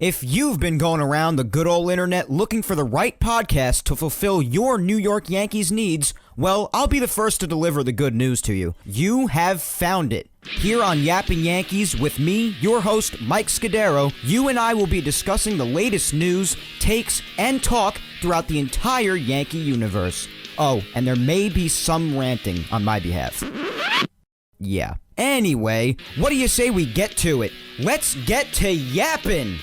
If you've been going around the good old internet looking for the right podcast to fulfill your New York Yankees needs, well, I'll be the first to deliver the good news to you. You have found it. Here on Yapping Yankees with me, your host, Mike Scudero, you and I will be discussing the latest news, takes, and talk throughout the entire Yankee universe. Oh, and there may be some ranting on my behalf. Yeah. Anyway, what do you say we get to it? Let's get to yapping!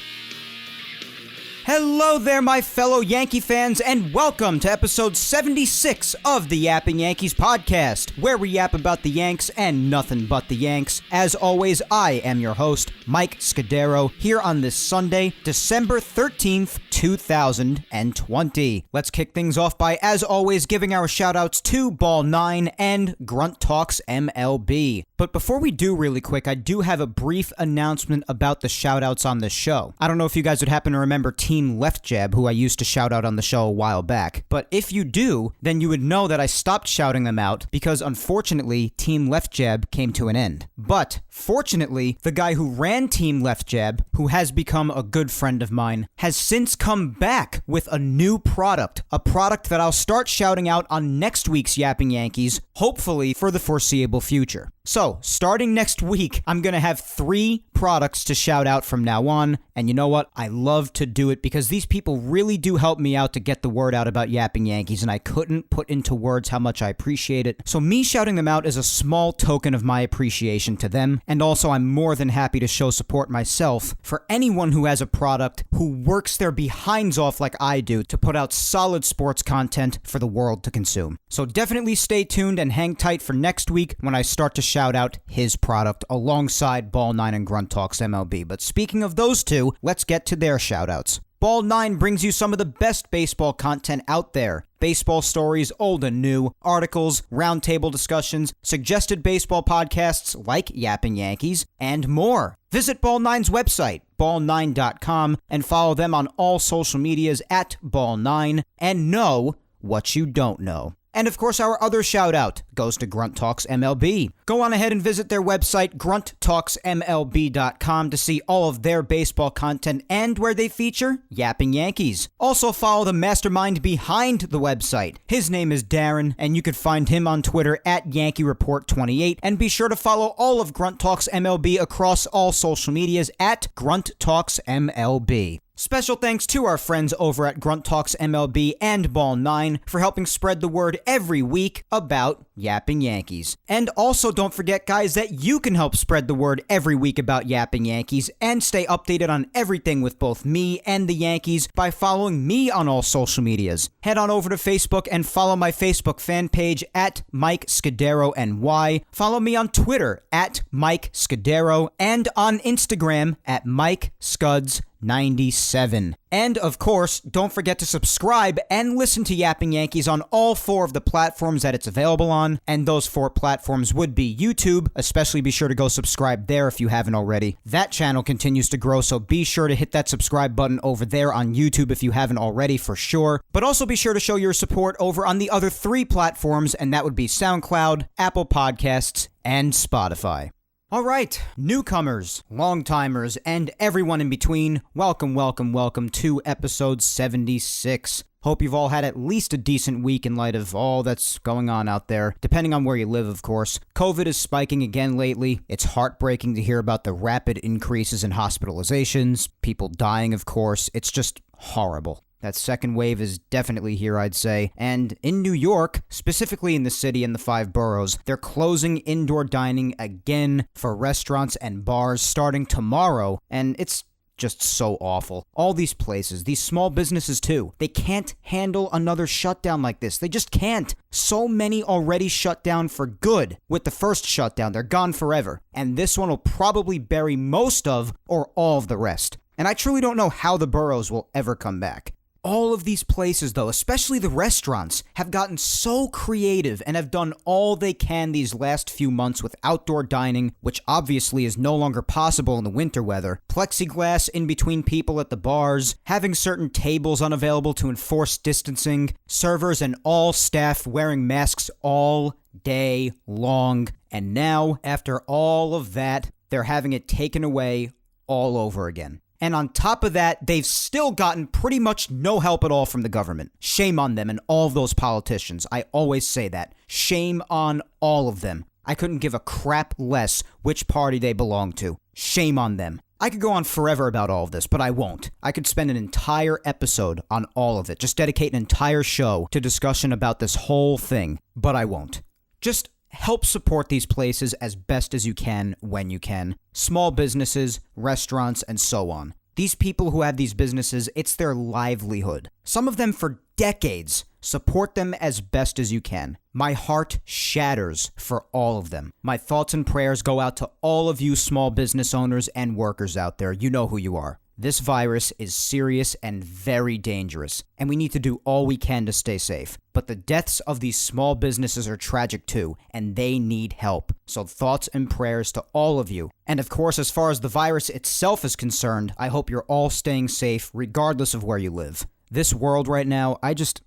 Hello there, my fellow Yankee fans, and welcome to episode 76 of the Yapping Yankees podcast, where we yap about the Yanks and nothing but the Yanks. As always, I am your host, Mike Scudero, here on this Sunday, December 13th, 2020. Let's kick things off by, as always, giving our shoutouts to Ball9 and Grunt Talks MLB. But before we do really quick, I do have a brief announcement about the shoutouts on this show. I don't know if you guys would happen to remember Team Left Jab, who I used to shout out on the show a while back. But if you do, then you would know that I stopped shouting them out because unfortunately, Team Left Jab came to an end. But fortunately, the guy who ran Team Left Jab, who has become a good friend of mine, has since come back with a new product. A product that I'll start shouting out on next week's Yapping Yankees, hopefully for the foreseeable future. So, starting next week, I'm going to have 3 products to shout out from now on, and you know what? I love to do it because these people really do help me out to get the word out about Yapping Yankees, and I couldn't put into words how much I appreciate it. So me shouting them out is a small token of my appreciation to them, and also I'm more than happy to show support myself for anyone who has a product who works their behinds off like I do to put out solid sports content for the world to consume. So definitely stay tuned and hang tight for next week when I start to shout out his product alongside Ball9 and Grunt Talks MLB. But speaking of those two, let's get to their shoutouts. Ball9 brings you some of the best baseball content out there. Baseball stories, old and new, articles, roundtable discussions, suggested baseball podcasts like Yapping Yankees, and more. Visit Ball9's website, ball9.com, and follow them on all social medias at Ball9, and know what you don't know. And of course, our other shout out goes to Grunt Talks MLB. Go on ahead and visit their website, grunttalksmlb.com, to see all of their baseball content and where they feature Yapping Yankees. Also follow the mastermind behind the website. His name is Darren, and you can find him on Twitter at Yankee Report 28. And be sure to follow all of Grunt Talks MLB across all social medias at Grunt Talks MLB. Special thanks to our friends over at Grunt Talks MLB and Ball9 for helping spread the word every week about Yapping Yankees. And also don't forget, guys, that you can help spread the word every week about Yapping Yankees and stay updated on everything with both me and the Yankees by following me on all social medias. Head on over to Facebook and follow my Facebook fan page at Mike Scudero NY. Follow me on Twitter at Mike Scudero and on Instagram at Mike Scuds 97. And of course, don't forget to subscribe and listen to Yapping Yankees on all 4 of the platforms that it's available on. And those 4 platforms would be YouTube, especially be sure to go subscribe there if you haven't already. That channel continues to grow, so be sure to hit that subscribe button over there on YouTube if you haven't already for sure. But also be sure to show your support over on the other 3 platforms, and that would be SoundCloud, Apple Podcasts, and Spotify. All right, newcomers, long-timers, and everyone in between, welcome to episode 76. Hope you've all had at least a decent week in light of all that's going on out there, depending on where you live, of course. COVID is spiking again lately. It's heartbreaking to hear about the rapid increases in hospitalizations, people dying, of course. It's just horrible. That second wave is definitely here, I'd say. And in New York, specifically in the city and the 5 boroughs, they're closing indoor dining again for restaurants and bars starting tomorrow. And it's just so awful. All these places, these small businesses too, they can't handle another shutdown like this. They just can't. So many already shut down for good. With the first shutdown, they're gone forever. And this one will probably bury most of or all of the rest. And I truly don't know how the boroughs will ever come back. All of these places, though, especially the restaurants, have gotten so creative and have done all they can these last few months with outdoor dining, which obviously is no longer possible in the winter weather. Plexiglass in between people at the bars, having certain tables unavailable to enforce distancing, servers and all staff wearing masks all day long. And now, after all of that, they're having it taken away all over again. And on top of that, they've still gotten pretty much no help at all from the government. Shame on them and all of those politicians. I always say that. Shame on all of them. I couldn't give a crap less which party they belong to. Shame on them. I could go on forever about all of this, but I won't. I could spend an entire episode on all of it. Just dedicate an entire show to discussion about this whole thing, but I won't. Just help support these places as best as you can when you can. Small businesses, restaurants, and so on. These people who have these businesses, it's their livelihood. Some of them for decades. Support them as best as you can. My heart shatters for all of them. My thoughts and prayers go out to all of you small business owners and workers out there. You know who you are. This virus is serious and very dangerous, and we need to do all we can to stay safe. But the deaths of these small businesses are tragic too, and they need help. So thoughts and prayers to all of you. And of course, as far as the virus itself is concerned, I hope you're all staying safe regardless of where you live. This world right now, I just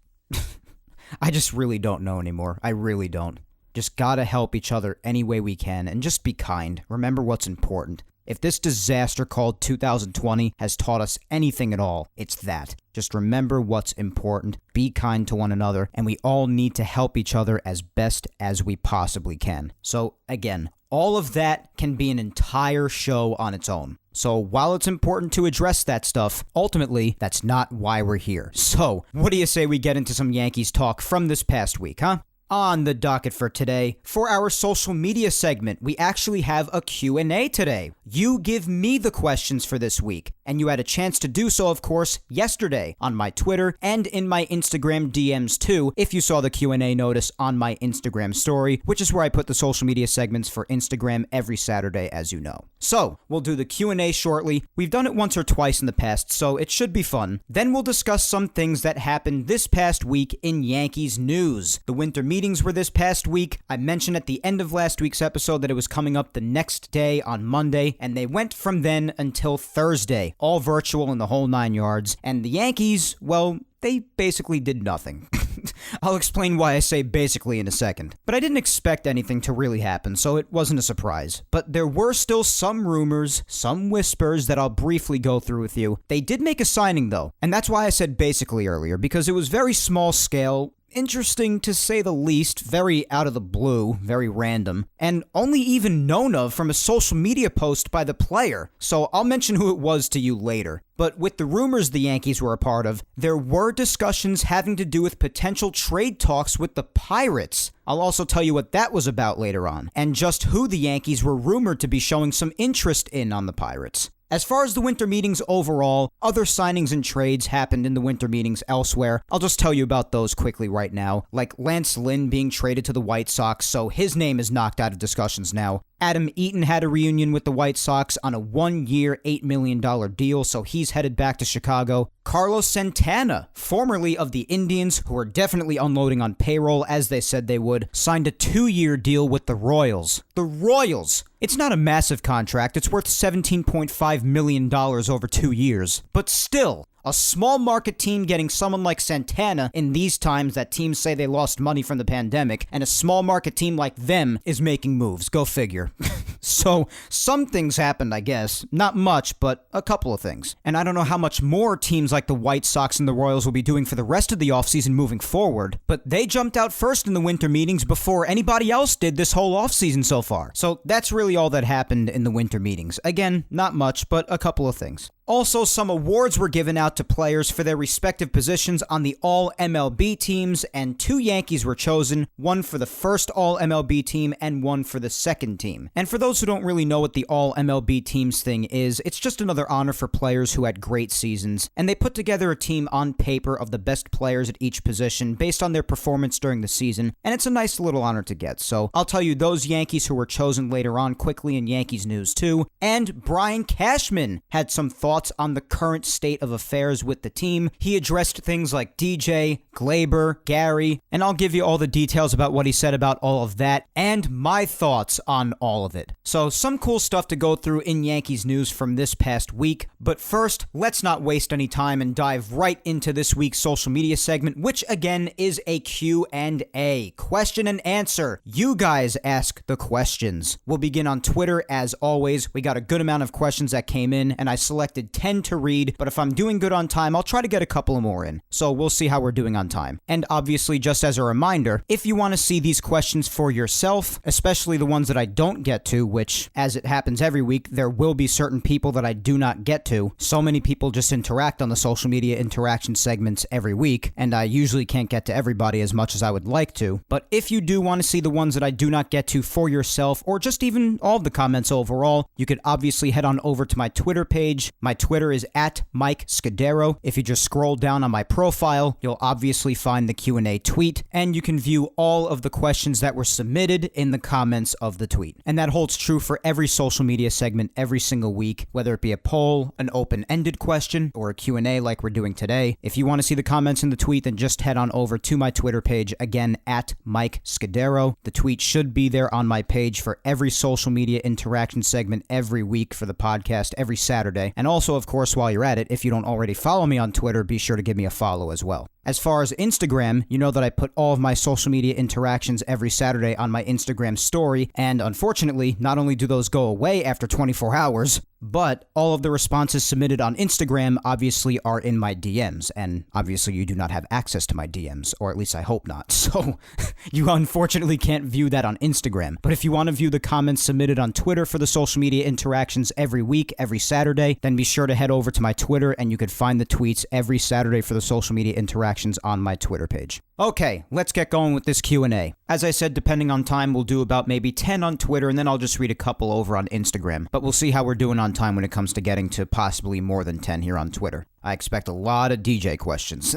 really don't know anymore. I really don't. Just gotta help each other any way we can, and just be kind. Remember what's important. If this disaster called 2020 has taught us anything at all, it's that. Just remember what's important, be kind to one another, and we all need to help each other as best as we possibly can. So, again, all of that can be an entire show on its own. So while it's important to address that stuff, ultimately, that's not why we're here. So, what do you say we get into some Yankees talk from this past week, huh? On the docket for today, for our social media segment, we actually have a Q&A today. You give me the questions for this week, and you had a chance to do so, of course, yesterday on my Twitter and in my Instagram DMs too, if you saw the Q&A notice on my Instagram story, which is where I put the social media segments for Instagram every Saturday, as you know. So, we'll do the Q&A shortly. We've done it once or twice in the past, so it should be fun. Then we'll discuss some things that happened this past week in Yankees news. The winter meetings were this past week. I mentioned at the end of last week's episode that it was coming up the next day on Monday, and they went from then until Thursday, all virtual in the whole 9 yards. And the Yankees, well, they basically did nothing. I'll explain why I say basically in a second. But I didn't expect anything to really happen, so it wasn't a surprise. But there were still some rumors, some whispers that I'll briefly go through with you. They did make a signing though, and that's why I said basically earlier, because it was very small scale, interesting to say the least, very out of the blue, very random, and only even known of from a social media post by the player, so I'll mention who it was to you later. But with the rumors the Yankees were a part of, there were discussions having to do with potential trade talks with the Pirates. I'll also tell you what that was about later on, and just who the Yankees were rumored to be showing some interest in on the Pirates. As far as the winter meetings overall, other signings and trades happened in the winter meetings elsewhere. I'll just tell you about those quickly right now, like Lance Lynn being traded to the White Sox, so his name is knocked out of discussions now. Adam Eaton had a reunion with the White Sox on a 1-year, $8 million deal, so he's headed back to Chicago. Carlos Santana, formerly of the Indians, who are definitely unloading on payroll as they said they would, signed a 2-year deal with the Royals. The Royals! It's not a massive contract, it's worth $17.5 million over 2 years. But still, a small market team getting someone like Santana in these times that teams say they lost money from the pandemic, and a small market team like them is making moves. Go figure. So, some things happened, I guess. Not much, but a couple of things. And I don't know how much more teams like the White Sox and the Royals will be doing for the rest of the offseason moving forward, but they jumped out first in the winter meetings before anybody else did this whole offseason so far. So that's really all that happened in the winter meetings. Again, not much, but a couple of things. Also, some awards were given out to players for their respective positions on the All-MLB teams, and 2 Yankees were chosen, one for the first All-MLB team and one for the second team. And for those who don't really know what the All-MLB teams thing is, it's just another honor for players who had great seasons, and they put together a team on paper of the best players at each position based on their performance during the season, and it's a nice little honor to get. So I'll tell you those Yankees who were chosen later on quickly in Yankees news too, and Brian Cashman had some thoughts on the current state of affairs with the team. He addressed things like DJ, Glaber, Gary, and I'll give you all the details about what he said about all of that and my thoughts on all of it. So some cool stuff to go through in Yankees news from this past week, but first, let's not waste any time and dive right into this week's social media segment, which again is a Q&A, question and answer. You guys ask the questions. We'll begin on Twitter as always. We got a good amount of questions that came in, and I selected expected 10 to read, but if I'm doing good on time, I'll try to get a couple more in. So we'll see how we're doing on time. And obviously, just as a reminder, if you want to see these questions for yourself, especially the ones that I don't get to, which, as it happens every week, there will be certain people that I do not get to. So many people just interact on the social media interaction segments every week, and I usually can't get to everybody as much as I would like to. But if you do want to see the ones that I do not get to for yourself, or just even all of the comments overall, you could obviously head on over to my Twitter page. My Twitter is at Mike Scudero. If you just scroll down on my profile, you'll obviously find the Q&A tweet, and you can view all of the questions that were submitted in the comments of the tweet. And that holds true for every social media segment every single week, whether it be a poll, an open-ended question, or a Q&A like we're doing today. If you want to see the comments in the tweet, then just head on over to my Twitter page, again, at Mike Scudero. The tweet should be there on my page for every social media interaction segment every week for the podcast, every Saturday. And also, of course, while you're at it, if you don't already follow me on Twitter, be sure to give me a follow as well. As far as Instagram, you know that I put all of my social media interactions every Saturday on my Instagram story, and unfortunately, not only do those go away after 24 hours, but all of the responses submitted on Instagram obviously are in my DMs, and obviously you do not have access to my DMs, or at least I hope not, so you unfortunately can't view that on Instagram. But if you want to view the comments submitted on Twitter for the social media interactions every week, every Saturday, then be sure to head over to my Twitter, and you could find the tweets every Saturday for the social media interactions on my Twitter page. Okay, let's get going with this Q&A. As I said, depending on time, we'll do about maybe 10 on Twitter, and then I'll just read a couple over on Instagram. But we'll see how we're doing on time when it comes to getting to possibly more than 10 here on Twitter. I expect a lot of DJ questions.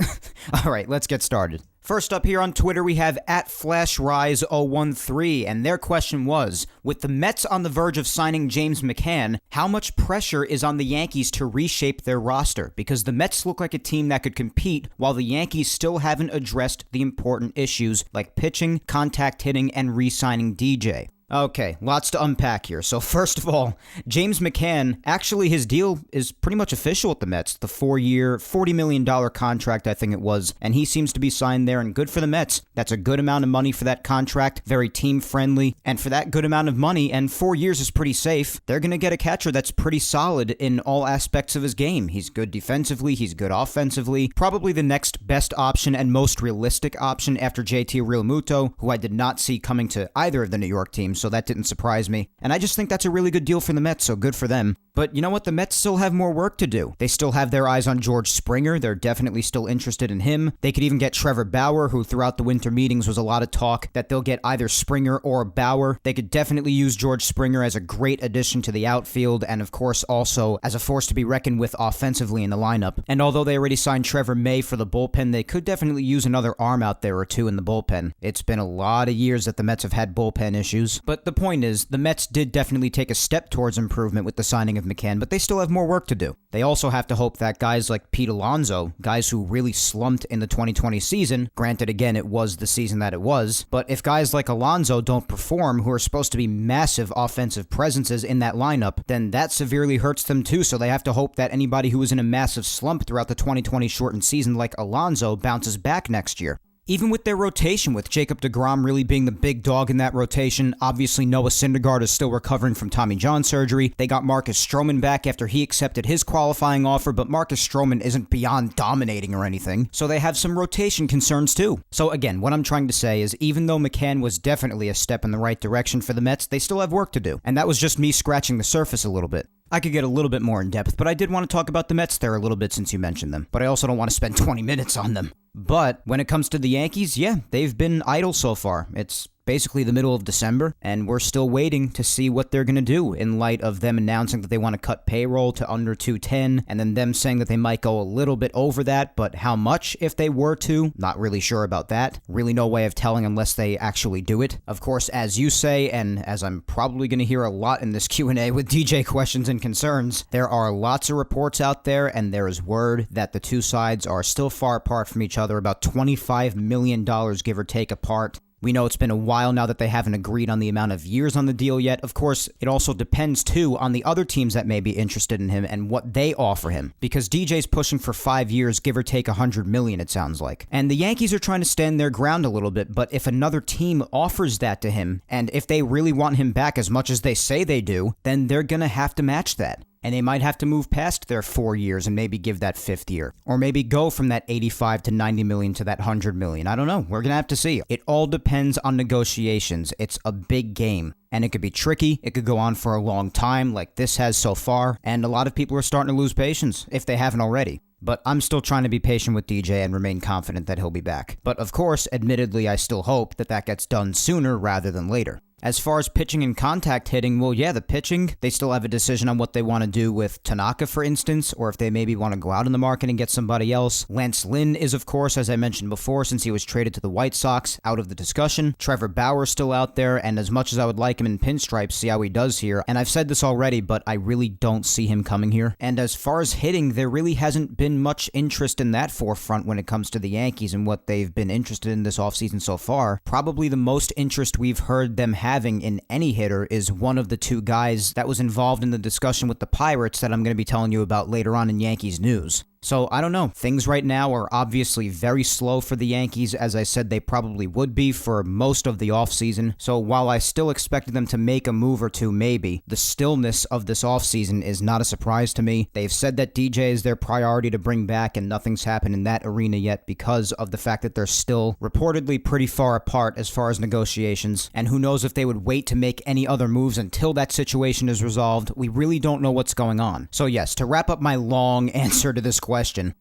All right, let's get started. First up here on Twitter, we have at FlashRise013, and their question was, with the Mets on the verge of signing James McCann, how much pressure is on the Yankees to reshape their roster? Because the Mets look like a team that could compete, while the Yankees still haven't addressed the important issues like pitching, contact hitting, and re-signing DJ. Okay, lots to unpack here. So first of all, James McCann, actually his deal is pretty much official with the Mets. The 4-year, $40 million contract, I think it was, and he seems to be signed there, and good for the Mets. That's a good amount of money for that contract, very team-friendly, and for that good amount of money, and 4 years is pretty safe, they're going to get a catcher that's pretty solid in all aspects of his game. He's good defensively, he's good offensively, probably the next best option and most realistic option after JT Realmuto, who I did not see coming to either of the New York teams, so that didn't surprise me. And I just think that's a really good deal for the Mets, so good for them. But you know what? The Mets still have more work to do. They still have their eyes on George Springer. They're definitely still interested in him. They could even get Trevor Bauer, who throughout the winter meetings was a lot of talk that they'll get either Springer or Bauer. They could definitely use George Springer as a great addition to the outfield, and of course also as a force to be reckoned with offensively in the lineup. And although they already signed Trevor May for the bullpen, they could definitely use another arm out there or two in the bullpen. It's been a lot of years that the Mets have had bullpen issues. But the point is, the Mets did definitely take a step towards improvement with the signing of McCann, but they still have more work to do. They also have to hope that guys like Pete Alonso, guys who really slumped in the 2020 season, granted again it was the season that it was, but if guys like Alonso don't perform, who are supposed to be massive offensive presences in that lineup, then that severely hurts them too, so they have to hope that anybody who was in a massive slump throughout the 2020 shortened season like Alonso bounces back next year. Even with their rotation, with Jacob deGrom really being the big dog in that rotation, obviously Noah Syndergaard is still recovering from Tommy John surgery. They got Marcus Stroman back after he accepted his qualifying offer, but Marcus Stroman isn't beyond dominating or anything, so they have some rotation concerns too. So again, what I'm trying to say is even though McCann was definitely a step in the right direction for the Mets, they still have work to do. And that was just me scratching the surface a little bit. I could get a little bit more in depth, but I did want to talk about the Mets there a little bit since you mentioned them. But I also don't want to spend 20 minutes on them. But when it comes to the Yankees, yeah, they've been idle so far. It's basically the middle of December, and we're still waiting to see what they're going to do in light of them announcing that they want to cut payroll to under 210, and then them saying that they might go a little bit over that, but how much if they were to? Not really sure about that. Really no way of telling unless they actually do it. Of course, as you say, and as I'm probably going to hear a lot in this Q&A with DJ questions and concerns, there are lots of reports out there, and there is word that the two sides are still far apart from each other, about $25 million give or take apart. We know it's been a while now that they haven't agreed on the amount of years on the deal yet. Of course, it also depends, too, on the other teams that may be interested in him and what they offer him. Because DJ's pushing for 5 years, give or take $100 million, it sounds like. And the Yankees are trying to stand their ground a little bit, but if another team offers that to him, and if they really want him back as much as they say they do, then they're gonna have to match that. and they might have to move past their 4 years and maybe give that 5th year, or maybe go from that 85 to 90 million to that 100 million. I don't know. We're going to have to see. It all depends on negotiations. It's a big game. And it could be tricky, it could go on for a long time like this has so far, and a lot of people are starting to lose patience, if they haven't already. But I'm still trying to be patient with DJ and remain confident that he'll be back. But of course, admittedly, I still hope that that gets done sooner rather than later. As far as pitching and contact hitting, well, yeah, the pitching, they still have a decision on what they want to do with Tanaka, for instance, or if they maybe want to go out in the market and get somebody else. Lance Lynn is, of course, as I mentioned before, since he was traded to the White Sox, out of the discussion. Trevor Bauer still out there, and as much as I would like him in pinstripes, see how he does here, and I've said this already, but I really don't see him coming here. And as far as hitting, there really hasn't been much interest in that forefront when it comes to the Yankees and what they've been interested in this offseason so far. Probably the most interest we've heard them having in any hitter is one of the two guys that was involved in the discussion with the Pirates that I'm going to be telling you about later on in Yankees news. So, I don't know. Things right now are obviously very slow for the Yankees, as I said they probably would be for most of the offseason. So, while I still expected them to make a move or two maybe, the stillness of this offseason is not a surprise to me. They've said that DJ is their priority to bring back, and nothing's happened in that arena yet because of the fact that they're still reportedly pretty far apart as far as negotiations, and who knows if they would wait to make any other moves until that situation is resolved. We really don't know what's going on. So yes, to wrap up my long answer to this question,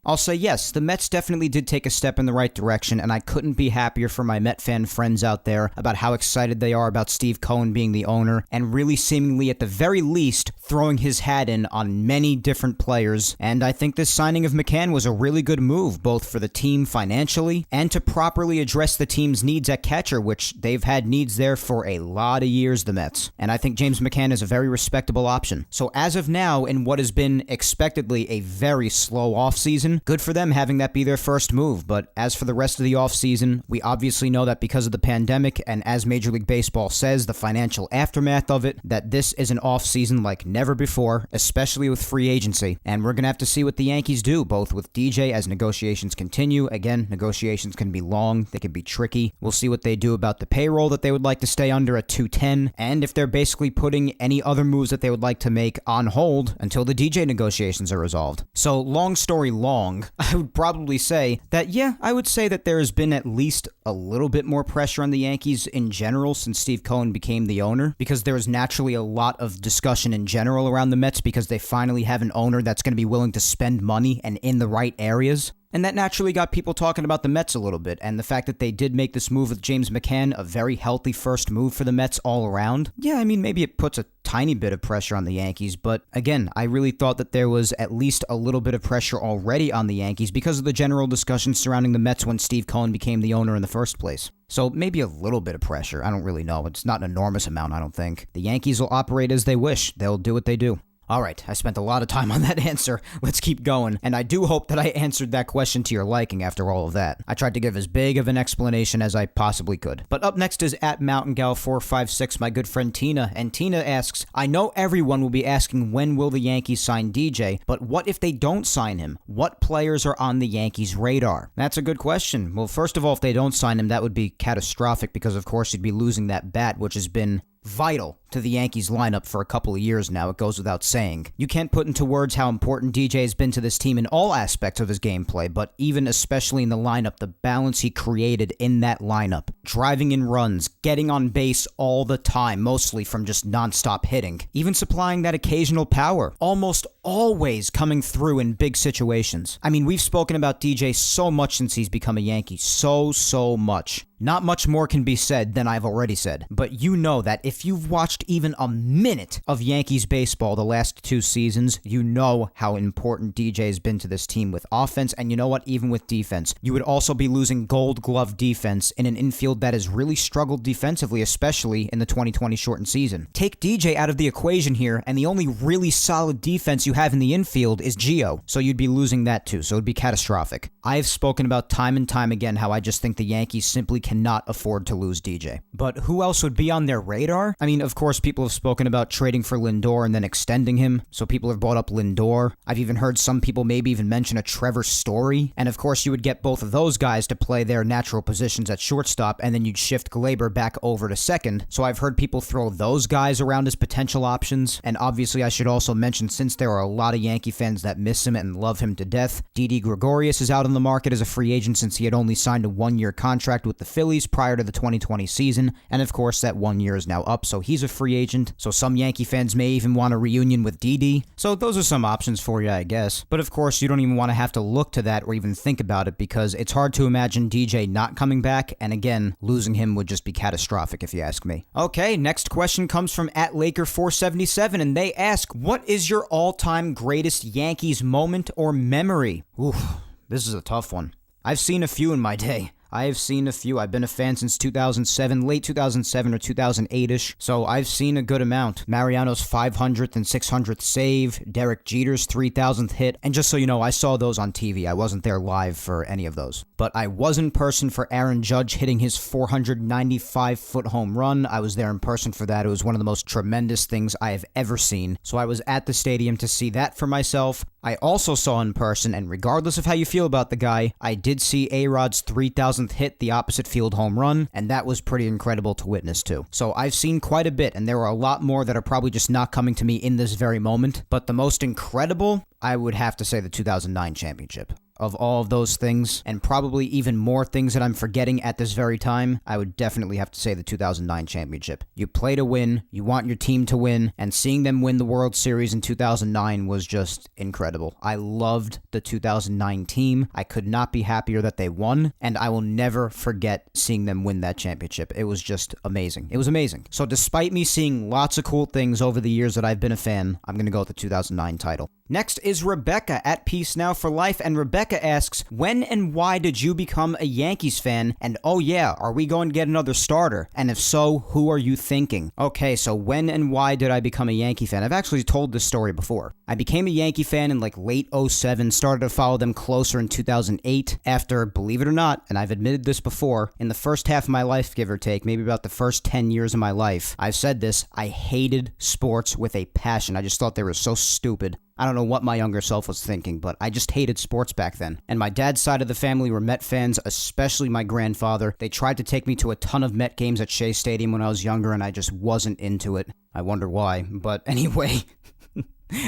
I'll say yes, the Mets definitely did take a step in the right direction, and I couldn't be happier for my Met fan friends out there about how excited they are about Steve Cohen being the owner, and really seemingly at the very least throwing his hat in on many different players. And I think this signing of McCann was a really good move, both for the team financially and to properly address the team's needs at catcher, which they've had needs there for a lot of years, the Mets. And I think James McCann is a very respectable option. So as of now, in what has been expectedly a very slow offseason, good for them having that be their first move. But as for the rest of the offseason, we obviously know that because of the pandemic, and as Major League Baseball says, the financial aftermath of it, that this is an offseason like never before, especially with free agency. And we're going to have to see what the Yankees do, both with DJ as negotiations continue. Again, negotiations can be long, they can be tricky. We'll see what they do about the payroll that they would like to stay under at 210, and if they're basically putting any other moves that they would like to make on hold until the DJ negotiations are resolved. So, long story long, I would probably say that, yeah, I would say that there has been at least a little bit more pressure on the Yankees in general since Steve Cohen became the owner, because there is naturally a lot of discussion in general around the Mets because they finally have an owner that's going to be willing to spend money and in the right areas. And that naturally got people talking about the Mets a little bit, and the fact that they did make this move with James McCann, a very healthy first move for the Mets all around. Yeah, I mean, maybe it puts a tiny bit of pressure on the Yankees, but again, I really thought that there was at least a little bit of pressure already on the Yankees because of the general discussion surrounding the Mets when Steve Cohen became the owner in the first place. So maybe a little bit of pressure, I don't really know. It's not an enormous amount, I don't think. The Yankees will operate as they wish. They'll do what they do. Alright, I spent a lot of time on that answer. Let's keep going. And I do hope that I answered that question to your liking after all of that. I tried to give as big of an explanation as I possibly could. But up next is at MountainGal456, my good friend Tina. And Tina asks, I know everyone will be asking when will the Yankees sign DJ, but what if they don't sign him? What players are on the Yankees' radar? That's a good question. Well, first of all, if they don't sign him, that would be catastrophic because, of course, you'd be losing that bat, which has been vital to the Yankees lineup for a couple of years now, it goes without saying. You can't put into words how important DJ has been to this team in all aspects of his gameplay, but even especially in the lineup, the balance he created in that lineup. Driving in runs, getting on base all the time, mostly from just nonstop hitting. Even supplying that occasional power, almost always coming through in big situations. I mean, we've spoken about DJ so much since he's become a Yankee, so much. Not much more can be said than I've already said, but you know that if you've watched even a minute of Yankees baseball the last 2 seasons, you know how important DJ has been to this team with offense, and you know what, even with defense. You would also be losing Gold Glove defense in an infield that has really struggled defensively, especially in the 2020 shortened season. Take DJ out of the equation here, and the only really solid defense you have in the infield is Gio, so you'd be losing that too, so it'd be catastrophic. I've spoken about time and time again how I just think the Yankees simply cannot afford to lose DJ. But who else would be on their radar? I mean, of course, course, people have spoken about trading for Lindor and then extending him, so people have brought up Lindor. I've even heard some people maybe even mention a Trevor Story, and of course you would get both of those guys to play their natural positions at shortstop, and then you'd shift Glaber back over to second, so I've heard people throw those guys around as potential options, and obviously I should also mention, since there are a lot of Yankee fans that miss him and love him to death, Didi Gregorius is out on the market as a free agent since he had only signed a one-year contract with the Phillies prior to the 2020 season, and of course that 1 year is now up, so he's a free agent, so some Yankee fans may even want a reunion with Didi, so those are some options for you, I guess. But of course, you don't even want to have to look to that or even think about it, because it's hard to imagine DJ not coming back, and again, losing him would just be catastrophic if you ask me. Okay, next question comes from @Laker477, and they ask, what is your all-time greatest Yankees moment or memory? Oof, this is a tough one. I've seen a few in my day. I've seen a few. I've been a fan since 2007, late 2007 or 2008-ish, so I've seen a good amount. Mariano's 500th and 600th save, Derek Jeter's 3,000th hit, and just so you know, I saw those on TV. I wasn't there live for any of those. But I was in person for Aaron Judge hitting his 495-foot home run. I was there in person for that. It was one of the most tremendous things I have ever seen, so I was at the stadium to see that for myself. I also saw in person, and regardless of how you feel about the guy, I did see A-Rod's 3,000th hit the opposite field home run, and that was pretty incredible to witness too. So I've seen quite a bit, and there are a lot more that are probably just not coming to me in this very moment, but the most incredible, I would have to say the 2009 championship. Of all of those things, and probably even more things that I'm forgetting at this very time, I would definitely have to say the 2009 championship. You play to win, you want your team to win, and seeing them win the World Series in 2009 was just incredible. I loved the 2009 team. I could not be happier that they won, and I will never forget seeing them win that championship. It was just amazing. It was amazing. So despite me seeing lots of cool things over the years that I've been a fan, I'm going to go with the 2009 title. Next is Rebecca @PeaceNowForLife, and Rebecca asks, when and why did you become a Yankees fan? And oh yeah, are we going to get another starter? And if so, who are you thinking? Okay, so when and why did I become a Yankee fan? I've actually told this story before. I became a Yankee fan in like late 07, started to follow them closer in 2008 after, believe it or not, and I've admitted this before, in the first half of my life, give or take, maybe about the first 10 years of my life, I've said this, I hated sports with a passion. I just thought they were so stupid. I don't know what my younger self was thinking, but I just hated sports back then. And my dad's side of the family were Met fans, especially my grandfather. They tried to take me to a ton of Met games at Shea Stadium when I was younger, and I just wasn't into it. I wonder why, but anyway...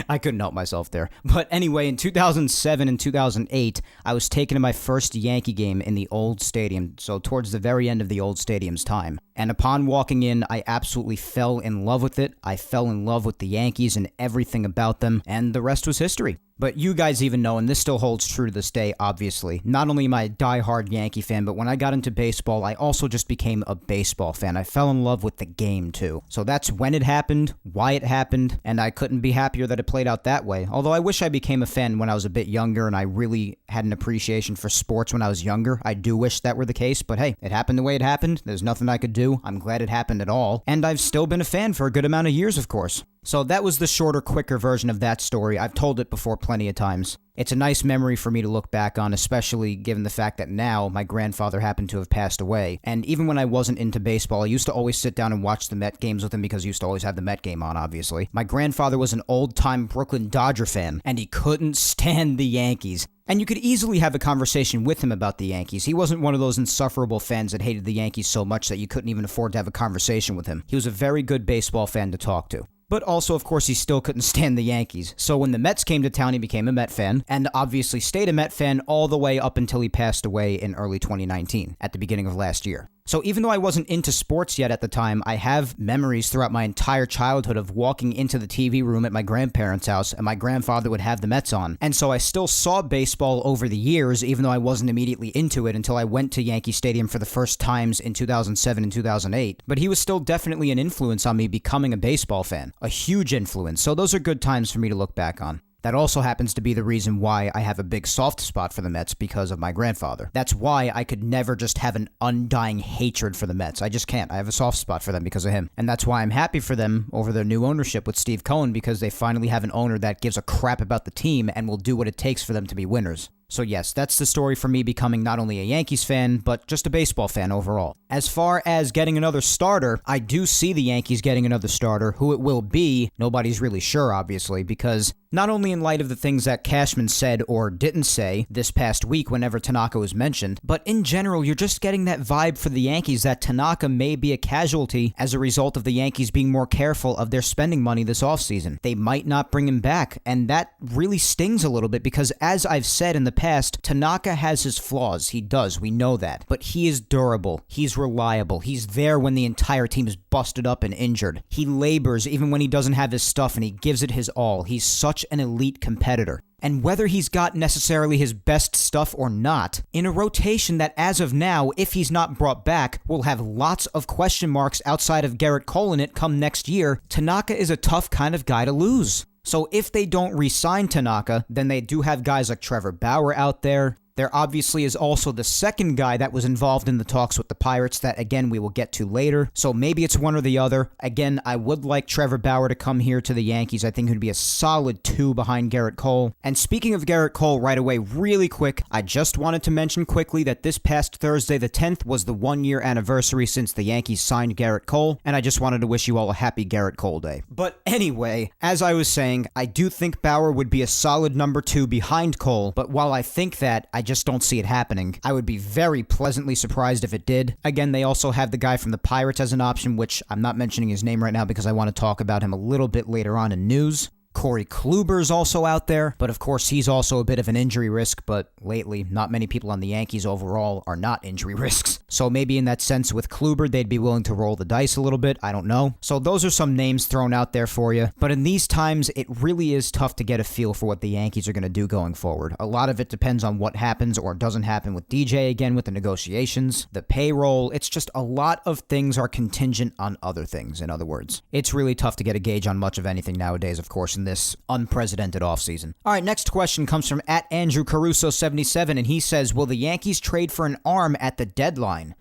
I couldn't help myself there. But anyway, in 2007 and 2008, I was taken to my first Yankee game in the old stadium, so towards the very end of the old stadium's time. And upon walking in, I absolutely fell in love with it. I fell in love with the Yankees and everything about them, and the rest was history. But you guys even know, and this still holds true to this day, obviously, not only am I a diehard Yankee fan, but when I got into baseball, I also just became a baseball fan. I fell in love with the game, too. So that's when it happened, why it happened, and I couldn't be happier that it played out that way. Although I wish I became a fan when I was a bit younger, and I really had an appreciation for sports when I was younger. I do wish that were the case, but hey, it happened the way it happened. There's nothing I could do. I'm glad it happened at all. And I've still been a fan for a good amount of years, of course. So that was the shorter, quicker version of that story. I've told it before plenty of times. It's a nice memory for me to look back on, especially given the fact that now my grandfather happened to have passed away. And even when I wasn't into baseball, I used to always sit down and watch the Met games with him because he used to always have the Met game on, obviously. My grandfather was an old-time Brooklyn Dodger fan, and he couldn't stand the Yankees. And you could easily have a conversation with him about the Yankees. He wasn't one of those insufferable fans that hated the Yankees so much that you couldn't even afford to have a conversation with him. He was a very good baseball fan to talk to. But also, of course, he still couldn't stand the Yankees. So when the Mets came to town, he became a Met fan, and obviously stayed a Met fan all the way up until he passed away in early 2019, at the beginning of last year. So even though I wasn't into sports yet at the time, I have memories throughout my entire childhood of walking into the TV room at my grandparents' house, and my grandfather would have the Mets on. And so I still saw baseball over the years, even though I wasn't immediately into it until I went to Yankee Stadium for the first times in 2007 and 2008. But he was still definitely an influence on me becoming a baseball fan. A huge influence. So those are good times for me to look back on. That also happens to be the reason why I have a big soft spot for the Mets, because of my grandfather. That's why I could never just have an undying hatred for the Mets. I just can't. I have a soft spot for them because of him. And that's why I'm happy for them over their new ownership with Steve Cohen, because they finally have an owner that gives a crap about the team and will do what it takes for them to be winners. So yes, that's the story for me becoming not only a Yankees fan, but just a baseball fan overall. As far as getting another starter, I do see the Yankees getting another starter. Who it will be, nobody's really sure, obviously, because not only in light of the things that Cashman said or didn't say this past week whenever Tanaka was mentioned, but in general, you're just getting that vibe for the Yankees that Tanaka may be a casualty as a result of the Yankees being more careful of their spending money this offseason. They might not bring him back, and that really stings a little bit because, as I've said in the past, Tanaka has his flaws. He does. We know that. But he is durable. He's reliable. He's there when the entire team is busted up and injured. He labors even when he doesn't have his stuff, and he gives it his all. He's such an elite competitor. And whether he's got necessarily his best stuff or not, in a rotation that as of now, if he's not brought back, will have lots of question marks outside of Garrett Cole in it come next year, Tanaka is a tough kind of guy to lose. So if they don't re-sign Tanaka, then they do have guys like Trevor Bauer out there. There obviously is also the second guy that was involved in the talks with the Pirates that, again, we will get to later. So maybe it's one or the other. Again, I would like Trevor Bauer to come here to the Yankees. I think he'd be a solid 2 behind Garrett Cole. And speaking of Garrett Cole right away, really quick, I just wanted to mention quickly that this past Thursday the 10th was the 1-year anniversary since the Yankees signed Garrett Cole, and I just wanted to wish you all a happy Garrett Cole Day. But anyway, as I was saying, I do think Bauer would be a solid number 2 behind Cole, but while I think that, I just don't see it happening. I would be very pleasantly surprised if it did. Again, they also have the guy from the Pirates as an option, which I'm not mentioning his name right now because I want to talk about him a little bit later on in news. Corey Kluber's also out there, but of course he's also a bit of an injury risk, but lately not many people on the Yankees overall are not injury risks. So maybe in that sense with Kluber, they'd be willing to roll the dice a little bit. I don't know. So those are some names thrown out there for you. But in these times, it really is tough to get a feel for what the Yankees are going to do going forward. A lot of it depends on what happens or doesn't happen with DJ again with the negotiations, the payroll. It's just a lot of things are contingent on other things, in other words. It's really tough to get a gauge on much of anything nowadays, of course, in this unprecedented offseason. All right, next question comes from @AndrewCaruso77, and he says, will the Yankees trade for an arm at the deadline?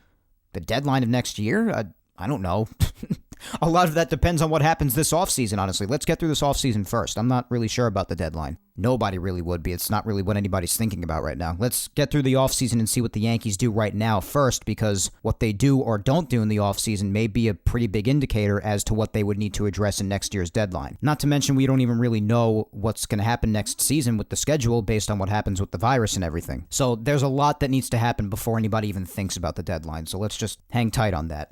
The deadline of next year? I don't know. A lot of that depends on what happens this offseason, honestly. Let's get through this offseason first. I'm not really sure about the deadline. Nobody really would be. It's not really what anybody's thinking about right now. Let's get through the offseason and see what the Yankees do right now first, because what they do or don't do in the offseason may be a pretty big indicator as to what they would need to address in next year's deadline. Not to mention we don't even really know what's going to happen next season with the schedule based on what happens with the virus and everything. So there's a lot that needs to happen before anybody even thinks about the deadline. So let's just hang tight on that.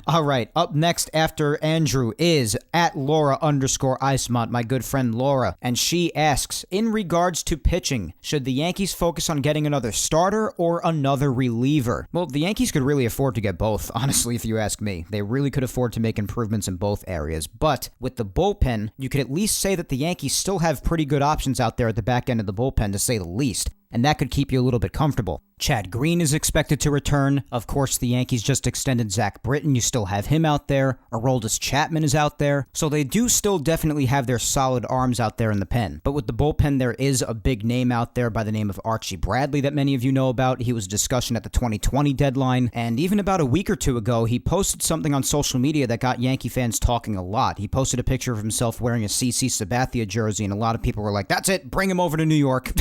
All right, up next after Andrew is @Laura_Icemont, my good friend Laura, and she asks, in regards to pitching, should the Yankees focus on getting another starter or another reliever? Well, the Yankees could really afford to get both, honestly, if you ask me. They really could afford to make improvements in both areas, but with the bullpen, you could at least say that the Yankees still have pretty good options out there at the back end of the bullpen, to say the least. And that could keep you a little bit comfortable. Chad Green is expected to return. Of course, the Yankees just extended Zach Britton. You still have him out there. Aroldis Chapman is out there. So they do still definitely have their solid arms out there in the pen. But with the bullpen, there is a big name out there by the name of Archie Bradley that many of you know about. He was a discussion at the 2020 deadline. And even about a week or two ago, he posted something on social media that got Yankee fans talking a lot. He posted a picture of himself wearing a CC Sabathia jersey, and a lot of people were like, that's it, bring him over to New York.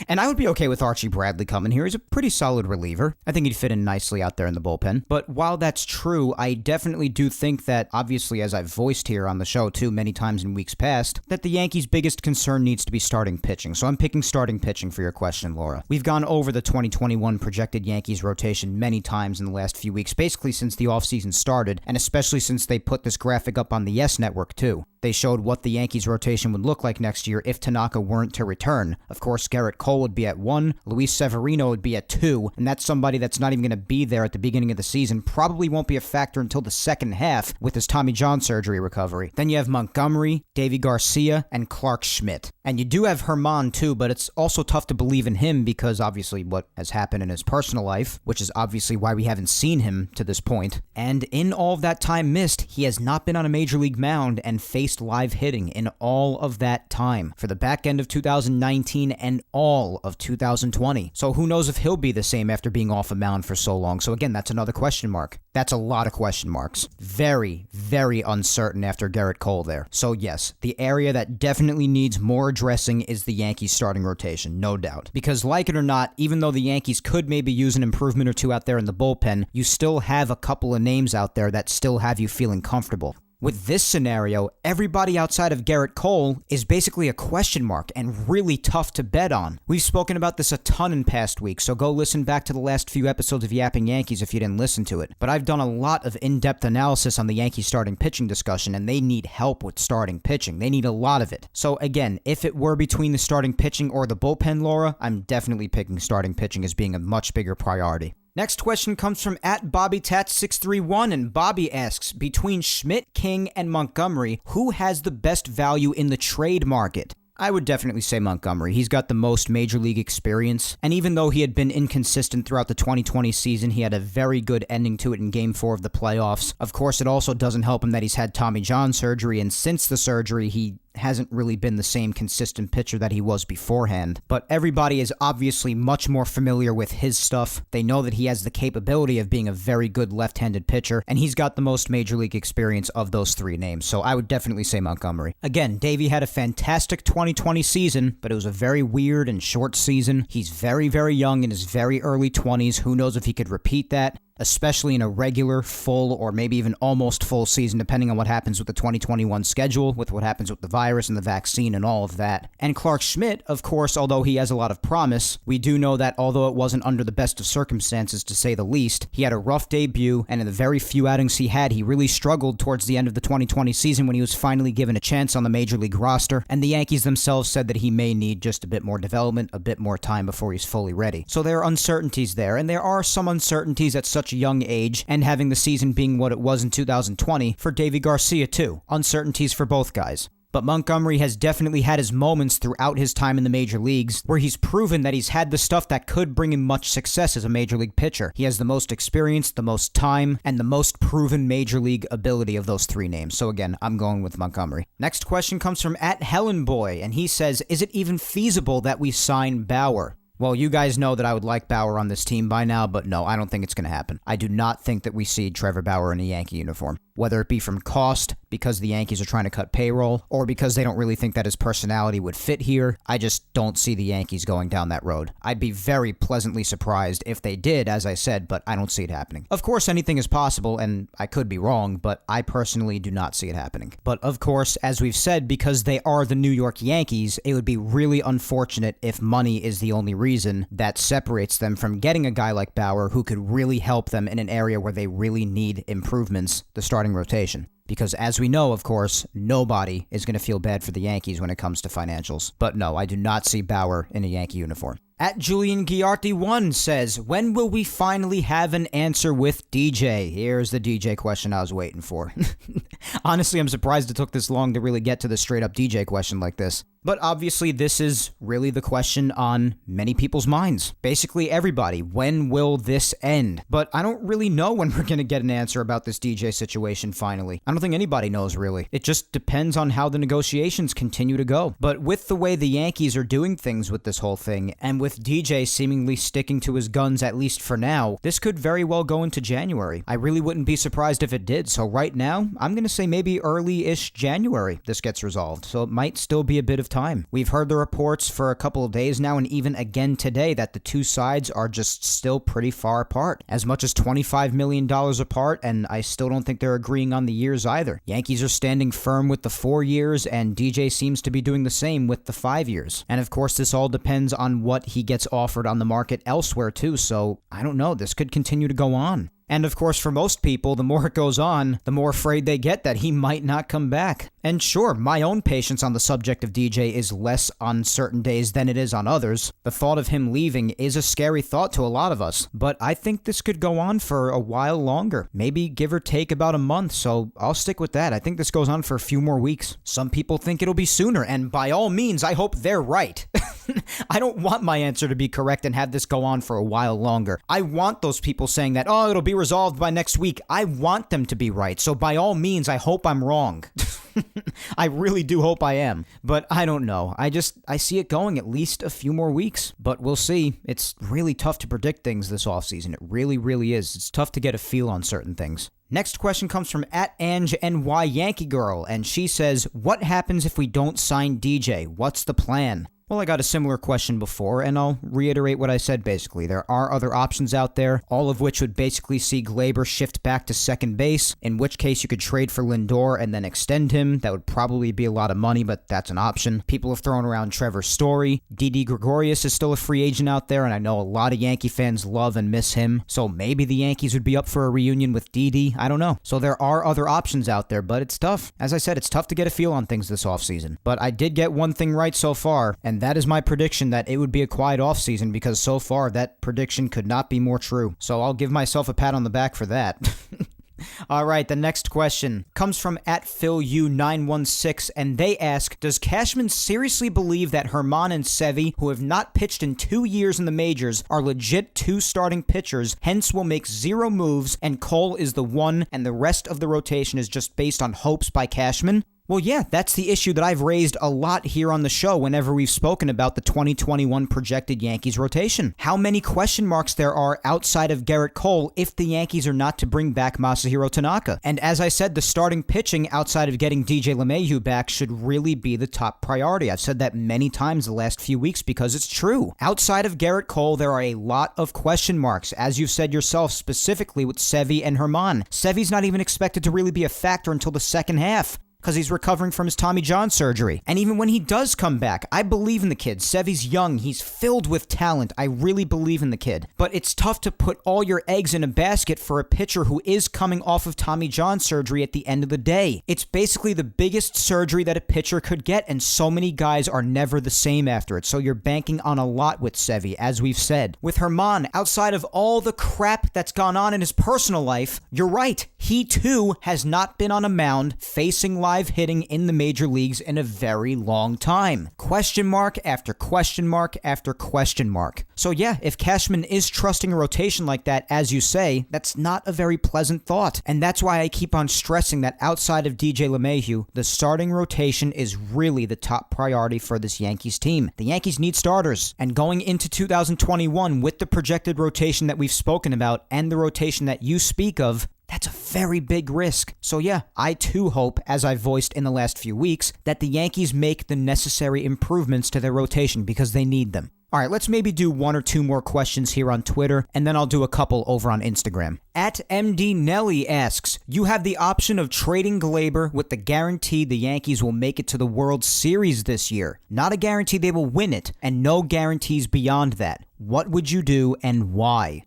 And I would be okay with Archie Bradley coming here. He's a pretty solid reliever. I think he'd fit in nicely out there in the bullpen. But while that's true, I definitely do think that, obviously, as I've voiced here on the show too many times in weeks past, that the Yankees' biggest concern needs to be starting pitching. So I'm picking starting pitching for your question, Laura. We've gone over the 2021 projected Yankees rotation many times in the last few weeks, basically since the offseason started, and especially since they put this graphic up on the Yes Network too. They showed what the Yankees' rotation would look like next year if Tanaka weren't to return. Of course, Garrett Cole would be at 1, Luis Severino would be at 2, and that's somebody that's not even going to be there at the beginning of the season, probably won't be a factor until the second half with his Tommy John surgery recovery. Then you have Montgomery, Davy Garcia, and Clark Schmidt. And you do have Herman too, but it's also tough to believe in him because obviously what has happened in his personal life, which is obviously why we haven't seen him to this point. And in all of that time missed, he has not been on a major league mound and faced most live hitting in all of that time for the back end of 2019 and all of 2020. So who knows if he'll be the same after being off a mound for so long. So again, that's another question mark. That's a lot of question marks. Very, very uncertain after Gerrit Cole there. So yes, the area that definitely needs more addressing is the Yankees starting rotation, no doubt. Because like it or not, even though the Yankees could maybe use an improvement or two out there in the bullpen, you still have a couple of names out there that still have you feeling comfortable. With this scenario, everybody outside of Gerrit Cole is basically a question mark and really tough to bet on. We've spoken about this a ton in past weeks, so go listen back to the last few episodes of Yapping Yankees if you didn't listen to it. But I've done a lot of in-depth analysis on the Yankees starting pitching discussion, and they need help with starting pitching. They need a lot of it. So again, if it were between the starting pitching or the bullpen, Laura, I'm definitely picking starting pitching as being a much bigger priority. Next question comes from @BobbyTats631, and Bobby asks, between Schmidt, King, and Montgomery, who has the best value in the trade market? I would definitely say Montgomery. He's got the most major league experience, and even though he had been inconsistent throughout the 2020 season, he had a very good ending to it in Game 4 of the playoffs. Of course, it also doesn't help him that he's had Tommy John surgery, and since the surgery, he hasn't really been the same consistent pitcher that he was beforehand. But everybody is obviously much more familiar with his stuff. They know that he has the capability of being a very good left-handed pitcher, and he's got the most major league experience of those three names, so I would definitely say Montgomery. Again, Davey had a fantastic 2020 season, but it was a very weird and short season. He's very, very young in his very early 20s. Who knows if he could repeat that, especially in a regular, full, or maybe even almost full season, depending on what happens with the 2021 schedule, with what happens with the virus and the vaccine and all of that. And Clark Schmidt, of course, although he has a lot of promise, we do know that although it wasn't under the best of circumstances, to say the least, he had a rough debut, and in the very few outings he had, he really struggled towards the end of the 2020 season when he was finally given a chance on the Major League roster, and the Yankees themselves said that he may need just a bit more development, a bit more time before he's fully ready. So there are uncertainties there, and there are some uncertainties at such a young age, and having the season being what it was in 2020 for Davey Garcia too. Uncertainties for both guys. But Montgomery has definitely had his moments throughout his time in the major leagues where he's proven that he's had the stuff that could bring him much success as a major league pitcher. He has the most experience, the most time, and the most proven major league ability of those three names. So again, I'm going with Montgomery. Next question comes from @HellenBoy, and he says, is it even feasible that we sign Bauer? Well, you guys know that I would like Bauer on this team by now, but no, I don't think it's going to happen. I do not think that we see Trevor Bauer in a Yankee uniform. Whether it be from cost, because the Yankees are trying to cut payroll, or because they don't really think that his personality would fit here, I just don't see the Yankees going down that road. I'd be very pleasantly surprised if they did, as I said, but I don't see it happening. Of course, anything is possible, and I could be wrong, but I personally do not see it happening. But of course, as we've said, because they are the New York Yankees, it would be really unfortunate if money is the only reason that separates them from getting a guy like Bauer who could really help them in an area where they really need improvements, the starting rotation. Because as we know, of course, nobody is going to feel bad for the Yankees when it comes to financials. But no, I do not see Bauer in a Yankee uniform. @Julian Giarty 1 says, when will we finally have an answer with DJ? Here's the DJ question I was waiting for. Honestly, I'm surprised it took this long to really get to the straight up DJ question like this. But obviously, this is really the question on many people's minds. Basically, everybody. When will this end? But I don't really know when we're going to get an answer about this DJ situation finally. I don't think anybody knows, really. It just depends on how the negotiations continue to go. But with the way the Yankees are doing things with this whole thing, and with DJ seemingly sticking to his guns at least for now, this could very well go into January. I really wouldn't be surprised if it did. So right now, I'm going to say maybe early-ish January this gets resolved. So it might still be a bit of time. We've heard the reports for a couple of days now, and even again today, that the two sides are just still pretty far apart. As much as $25 million apart, and I still don't think they're agreeing on the years either. Yankees are standing firm with the 4 years, and DJ seems to be doing the same with the 5 years. And of course, this all depends on what he gets offered on the market elsewhere too, so I don't know, this could continue to go on. And of course, for most people, the more it goes on, the more afraid they get that he might not come back. And sure, my own patience on the subject of DJ is less on certain days than it is on others. The thought of him leaving is a scary thought to a lot of us, but I think this could go on for a while longer. Maybe give or take about a month, so I'll stick with that. I think this goes on for a few more weeks. Some people think it'll be sooner, and by all means, I hope they're right. I don't want my answer to be correct and have this go on for a while longer. I want those people saying that, oh, it'll be resolved by next week. I want them to be right, so by all means, I hope I'm wrong. I really do hope I am, but I don't know. I see it going at least a few more weeks, but we'll see. It's really tough to predict things this offseason. It really, really is. It's tough to get a feel on certain things. Next question comes from @AngeNY Yankee Girl, and she says, what happens if we don't sign DJ? What's the plan? Well, I got a similar question before, and I'll reiterate what I said basically. There are other options out there, all of which would basically see Gleyber shift back to second base, in which case you could trade for Lindor and then extend him. That would probably be a lot of money, but that's an option. People have thrown around Trevor Story. Didi Gregorius is still a free agent out there, and I know a lot of Yankee fans love and miss him, so maybe the Yankees would be up for a reunion with Didi. I don't know. So there are other options out there, but it's tough. As I said, it's tough to get a feel on things this offseason. But I did get one thing right so far, and that is my prediction that it would be a quiet offseason, because so far that prediction could not be more true. So I'll give myself a pat on the back for that. All right, the next question comes from @PhilU916, and they ask, does Cashman seriously believe that Germán and Sevy, who have not pitched in 2 years in the majors, are legit 2 starting pitchers, hence will make 0 moves, and Cole is the one, and the rest of the rotation is just based on hopes by Cashman? Well, yeah, that's the issue that I've raised a lot here on the show whenever we've spoken about the 2021 projected Yankees rotation. How many question marks there are outside of Garrett Cole if the Yankees are not to bring back Masahiro Tanaka. And as I said, the starting pitching outside of getting DJ LeMahieu back should really be the top priority. I've said that many times the last few weeks because it's true. Outside of Garrett Cole, there are a lot of question marks, as you've said yourself, specifically with Sevy and Germán. Sevy's not even expected to really be a factor until the second half, because he's recovering from his Tommy John surgery. And even when he does come back, I believe in the kid. Sevy's young. He's filled with talent. I really believe in the kid. But it's tough to put all your eggs in a basket for a pitcher who is coming off of Tommy John surgery at the end of the day. It's basically the biggest surgery that a pitcher could get, and so many guys are never the same after it. So you're banking on a lot with Sevy, as we've said. With Germán, outside of all the crap that's gone on in his personal life, you're right. He too has not been on a mound facing live hitting in the major leagues in a very long time. Question mark after question mark after question mark. So yeah, if Cashman is trusting a rotation like that, as you say, that's not a very pleasant thought. And that's why I keep on stressing that outside of DJ LeMahieu, the starting rotation is really the top priority for this Yankees team. The Yankees need starters. And going into 2021 with the projected rotation that we've spoken about and the rotation that you speak of, that's a very big risk. So yeah, I too hope, as I've voiced in the last few weeks, that the Yankees make the necessary improvements to their rotation because they need them. All right, let's maybe do 1 or 2 more questions here on Twitter, and then I'll do a couple over on Instagram. @MD Nelly asks, you have the option of trading Gleyber with the guarantee the Yankees will make it to the World Series this year. Not a guarantee they will win it, and no guarantees beyond that. What would you do and why?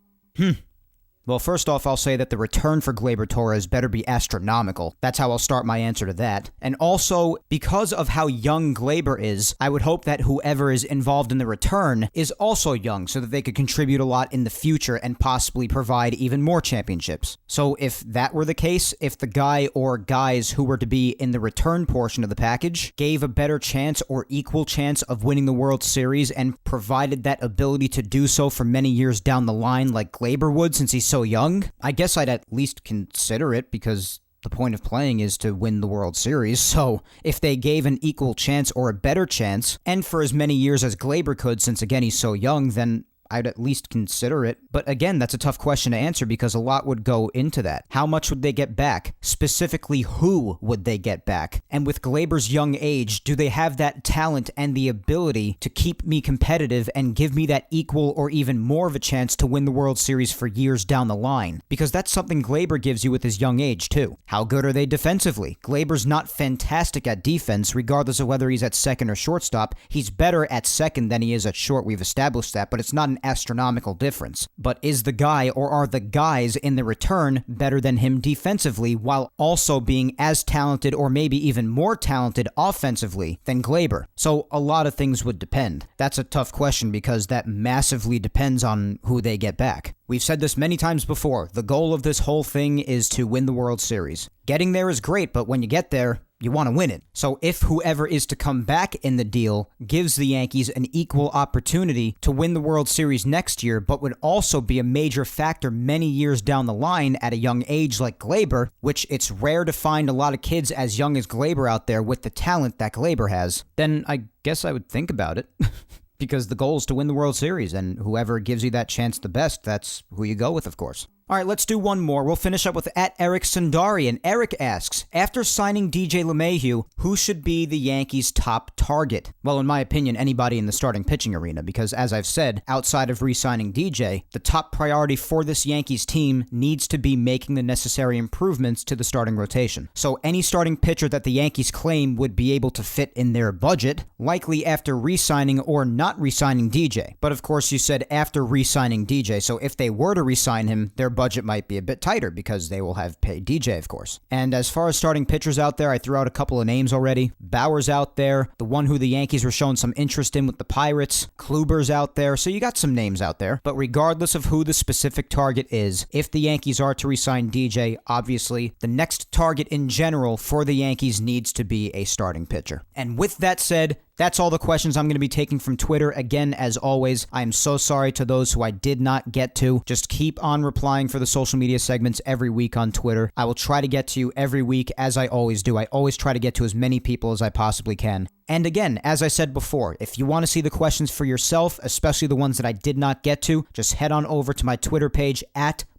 Well, first off, I'll say that the return for Gleyber Torres better be astronomical. That's how I'll start my answer to that. And also, because of how young Gleyber is, I would hope that whoever is involved in the return is also young so that they could contribute a lot in the future and possibly provide even more championships. So if that were the case, if the guy or guys who were to be in the return portion of the package gave a better chance or equal chance of winning the World Series and provided that ability to do so for many years down the line like Gleyber would since he's so young, I guess I'd at least consider it because the point of playing is to win the World Series. So if they gave an equal chance or a better chance, and for as many years as Gleyber could since again he's so young, then I'd at least consider it. But again, that's a tough question to answer because a lot would go into that. How much would they get back? Specifically, who would they get back? And with Gleyber's young age, do they have that talent and the ability to keep me competitive and give me that equal or even more of a chance to win the World Series for years down the line? Because that's something Gleyber gives you with his young age, too. How good are they defensively? Gleyber's not fantastic at defense, regardless of whether he's at second or shortstop. He's better at second than he is at short. We've established that, but it's not an astronomical difference. But is the guy or are the guys in the return better than him defensively while also being as talented or maybe even more talented offensively than Gleyber? So a lot of things would depend. That's a tough question because that massively depends on who they get back. We've said this many times before. The goal of this whole thing is to win the World Series. Getting there is great, but when you get there, You want to win it. So if whoever is to come back in the deal gives the Yankees an equal opportunity to win the World Series next year, but would also be a major factor many years down the line at a young age like Gleyber, which it's rare to find a lot of kids as young as Gleyber out there with the talent that Gleyber has, then I guess I would think about it. Because the goal is to win the World Series, and whoever gives you that chance the best, that's who you go with, of course. All right, let's do one more. We'll finish up with @Eric Sundari, and Eric asks, after signing DJ LeMahieu, who should be the Yankees' top target? Well, in my opinion, anybody in the starting pitching arena, because as I've said, outside of re-signing DJ, the top priority for this Yankees team needs to be making the necessary improvements to the starting rotation. So any starting pitcher that the Yankees claim would be able to fit in their budget, likely after re-signing or not re-signing DJ. But of course, you said after re-signing DJ, so if they were to re-sign him, their budget might be a bit tighter because they will have paid DJ, of course. And as far as starting pitchers out there, I threw out a couple of names already. Bauer's out there, the one who the Yankees were showing some interest in with the Pirates. Kluber's out there, so you got some names out there. But regardless of who the specific target is, if the Yankees are to re-sign DJ, obviously, the next target in general for the Yankees needs to be a starting pitcher. And with that said, that's all the questions I'm going to be taking from Twitter. Again, as always, I am so sorry to those who I did not get to. Just keep on replying for the social media segments every week on Twitter. I will try to get to you every week, as I always do. I always try to get to as many people as I possibly can. And again, as I said before, if you want to see the questions for yourself, especially the ones that I did not get to, just head on over to my Twitter page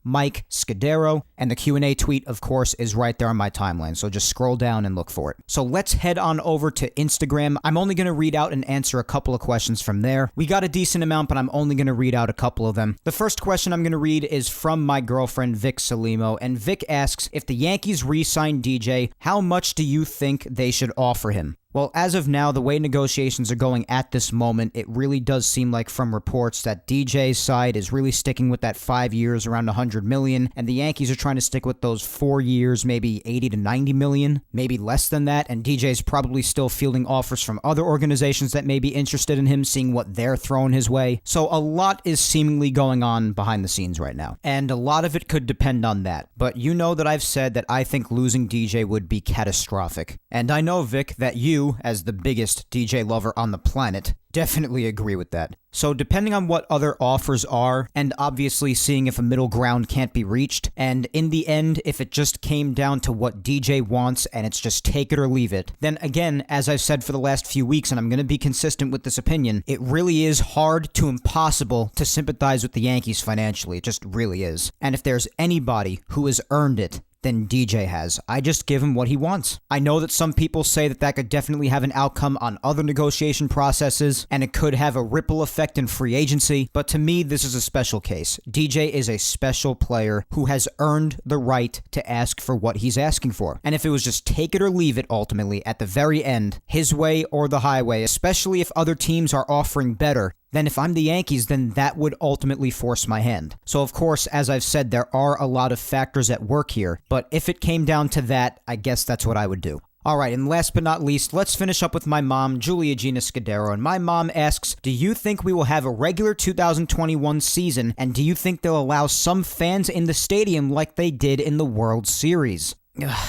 @Mike Scudero, and the Q&A tweet, of course, is right there on my timeline, so just scroll down and look for it. So let's head on over to Instagram. I'm only going to read out and answer a couple of questions from there. We got a decent amount, but I'm only going to read out a couple of them. The first question I'm going to read is from my girlfriend, Vic Salimo, and Vic asks, if the Yankees re-sign DJ, how much do you think they should offer him? Well, as of now, the way negotiations are going at this moment, it really does seem like from reports that DJ's side is really sticking with that 5 years around $100 million, and the Yankees are trying to stick with those 4 years, maybe $80 to $90 million, maybe less than that, and DJ's probably still fielding offers from other organizations that may be interested in him, seeing what they're throwing his way. So a lot is seemingly going on behind the scenes right now, and a lot of it could depend on that. But you know that I've said that I think losing DJ would be catastrophic. And I know, Vic, that you, as the biggest DJ lover on the planet, definitely agree with that. So depending on what other offers are, and obviously seeing if a middle ground can't be reached, and in the end, if it just came down to what DJ wants and it's just take it or leave it, then again, as I've said for the last few weeks, and I'm going to be consistent with this opinion, it really is hard to impossible to sympathize with the Yankees financially. It just really is. And if there's anybody who has earned it, than DJ has. I just give him what he wants. I know that some people say that that could definitely have an outcome on other negotiation processes, and it could have a ripple effect in free agency, but to me, this is a special case. DJ is a special player who has earned the right to ask for what he's asking for. And if it was just take it or leave it ultimately, at the very end, his way or the highway, especially if other teams are offering better, then if I'm the Yankees, then that would ultimately force my hand. So of course, as I've said, there are a lot of factors at work here, but if it came down to that, I guess that's what I would do. Alright, and last but not least, let's finish up with my mom, Julia Gina Scudero, and my mom asks, do you think we will have a regular 2021 season, and do you think they'll allow some fans in the stadium like they did in the World Series?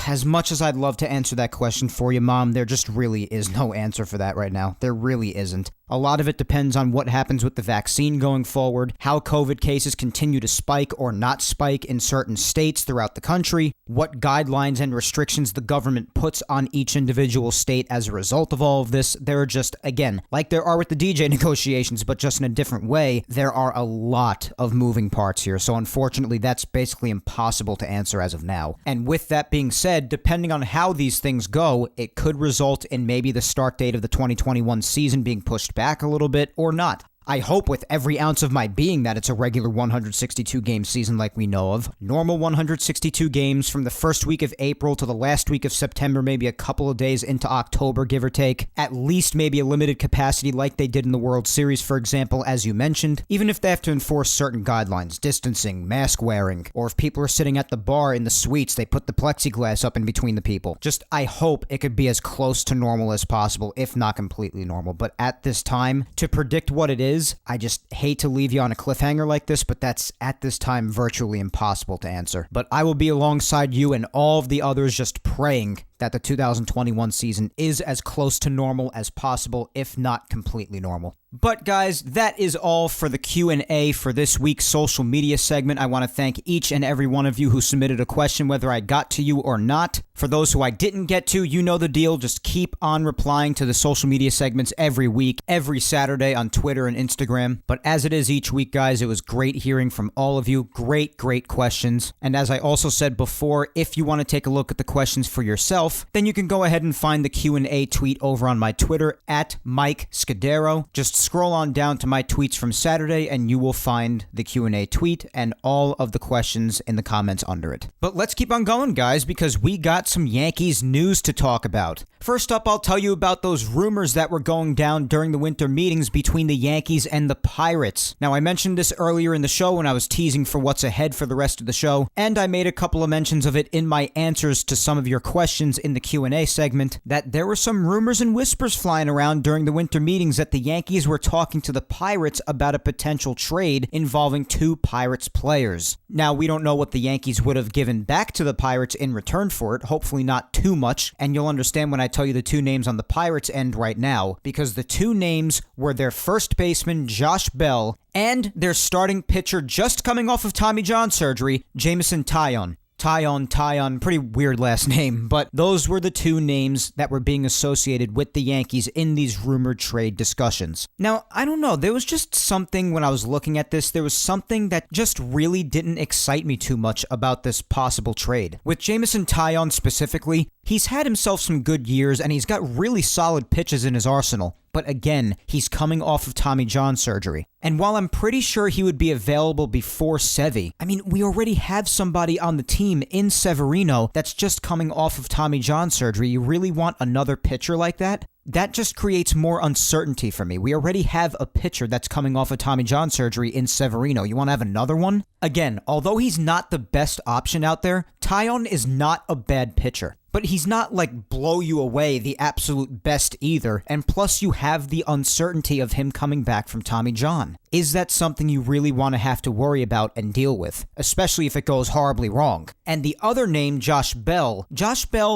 As much as I'd love to answer that question for you, Mom, there just really is no answer for that right now. There really isn't. A lot of it depends on what happens with the vaccine going forward, how COVID cases continue to spike or not spike in certain states throughout the country, what guidelines and restrictions the government puts on each individual state as a result of all of this. There are just, again, like there are with the DJ negotiations, but just in a different way, there are a lot of moving parts here. So unfortunately, that's basically impossible to answer as of now. And with that being said, depending on how these things go, it could result in maybe the start date of the 2021 season being pushed back a little bit or not. I hope with every ounce of my being that it's a regular 162-game season like we know of. Normal 162 games from the first week of April to the last week of September, maybe a couple of days into October, give or take. At least maybe a limited capacity like they did in the World Series, for example, as you mentioned. Even if they have to enforce certain guidelines, distancing, mask wearing, or if people are sitting at the bar in the suites, they put the plexiglass up in between the people. Just, I hope it could be as close to normal as possible, if not completely normal. But at this time, to predict what it is, I just hate to leave you on a cliffhanger like this, but that's at this time virtually impossible to answer. But I will be alongside you and all of the others just praying that the 2021 season is as close to normal as possible, if not completely normal. But guys, that is all for the Q&A for this week's social media segment. I want to thank each and every one of you who submitted a question, whether I got to you or not. For those who I didn't get to, you know the deal. Just keep on replying to the social media segments every week, every Saturday on Twitter and Instagram. But as it is each week, guys, it was great hearing from all of you. Great questions. And as I also said before, if you want to take a look at the questions for yourself, then you can go ahead and find the Q&A tweet over on my Twitter at Mike Scudero. Just scroll on down to my tweets from Saturday and you will find the Q&A tweet and all of the questions in the comments under it. But let's keep on going, guys, because we got some Yankees news to talk about. First up, I'll tell you about those rumors that were going down during the winter meetings between the Yankees and the Pirates. Now, I mentioned this earlier in the show when I was teasing for what's ahead for the rest of the show, and I made a couple of mentions of it in my answers to some of your questions in the Q&A segment, that there were some rumors and whispers flying around during the winter meetings that the Yankees were talking to the Pirates about a potential trade involving two Pirates players. Now, we don't know what the Yankees would have given back to the Pirates in return for it, hopefully not too much, and you'll understand when I tell you the two names on the Pirates end right now, because the two names were their first baseman, Josh Bell, and their starting pitcher just coming off of Tommy John surgery, Jameson Taillon. Taillon, pretty weird last name, but those were the two names that were being associated with the Yankees in these rumored trade discussions. Now, I don't know, there was just something when I was looking at this, there was something that just really didn't excite me too much about this possible trade. With Jameson Taillon specifically, he's had himself some good years and he's got really solid pitches in his arsenal. But again, he's coming off of Tommy John surgery. And while I'm pretty sure he would be available before Sevy, I mean, we already have somebody on the team in Severino that's just coming off of Tommy John surgery. You really want another pitcher like that? That just creates more uncertainty for me. We already have a pitcher that's coming off of Tommy John surgery in Severino. You want to have another one? Again, although he's not the best option out there, Taillon is not a bad pitcher. But he's not like blow you away the absolute best either, and plus you have the uncertainty of him coming back from Tommy John. Is that something you really want to have to worry about and deal with, especially if it goes horribly wrong? And the other name, Josh Bell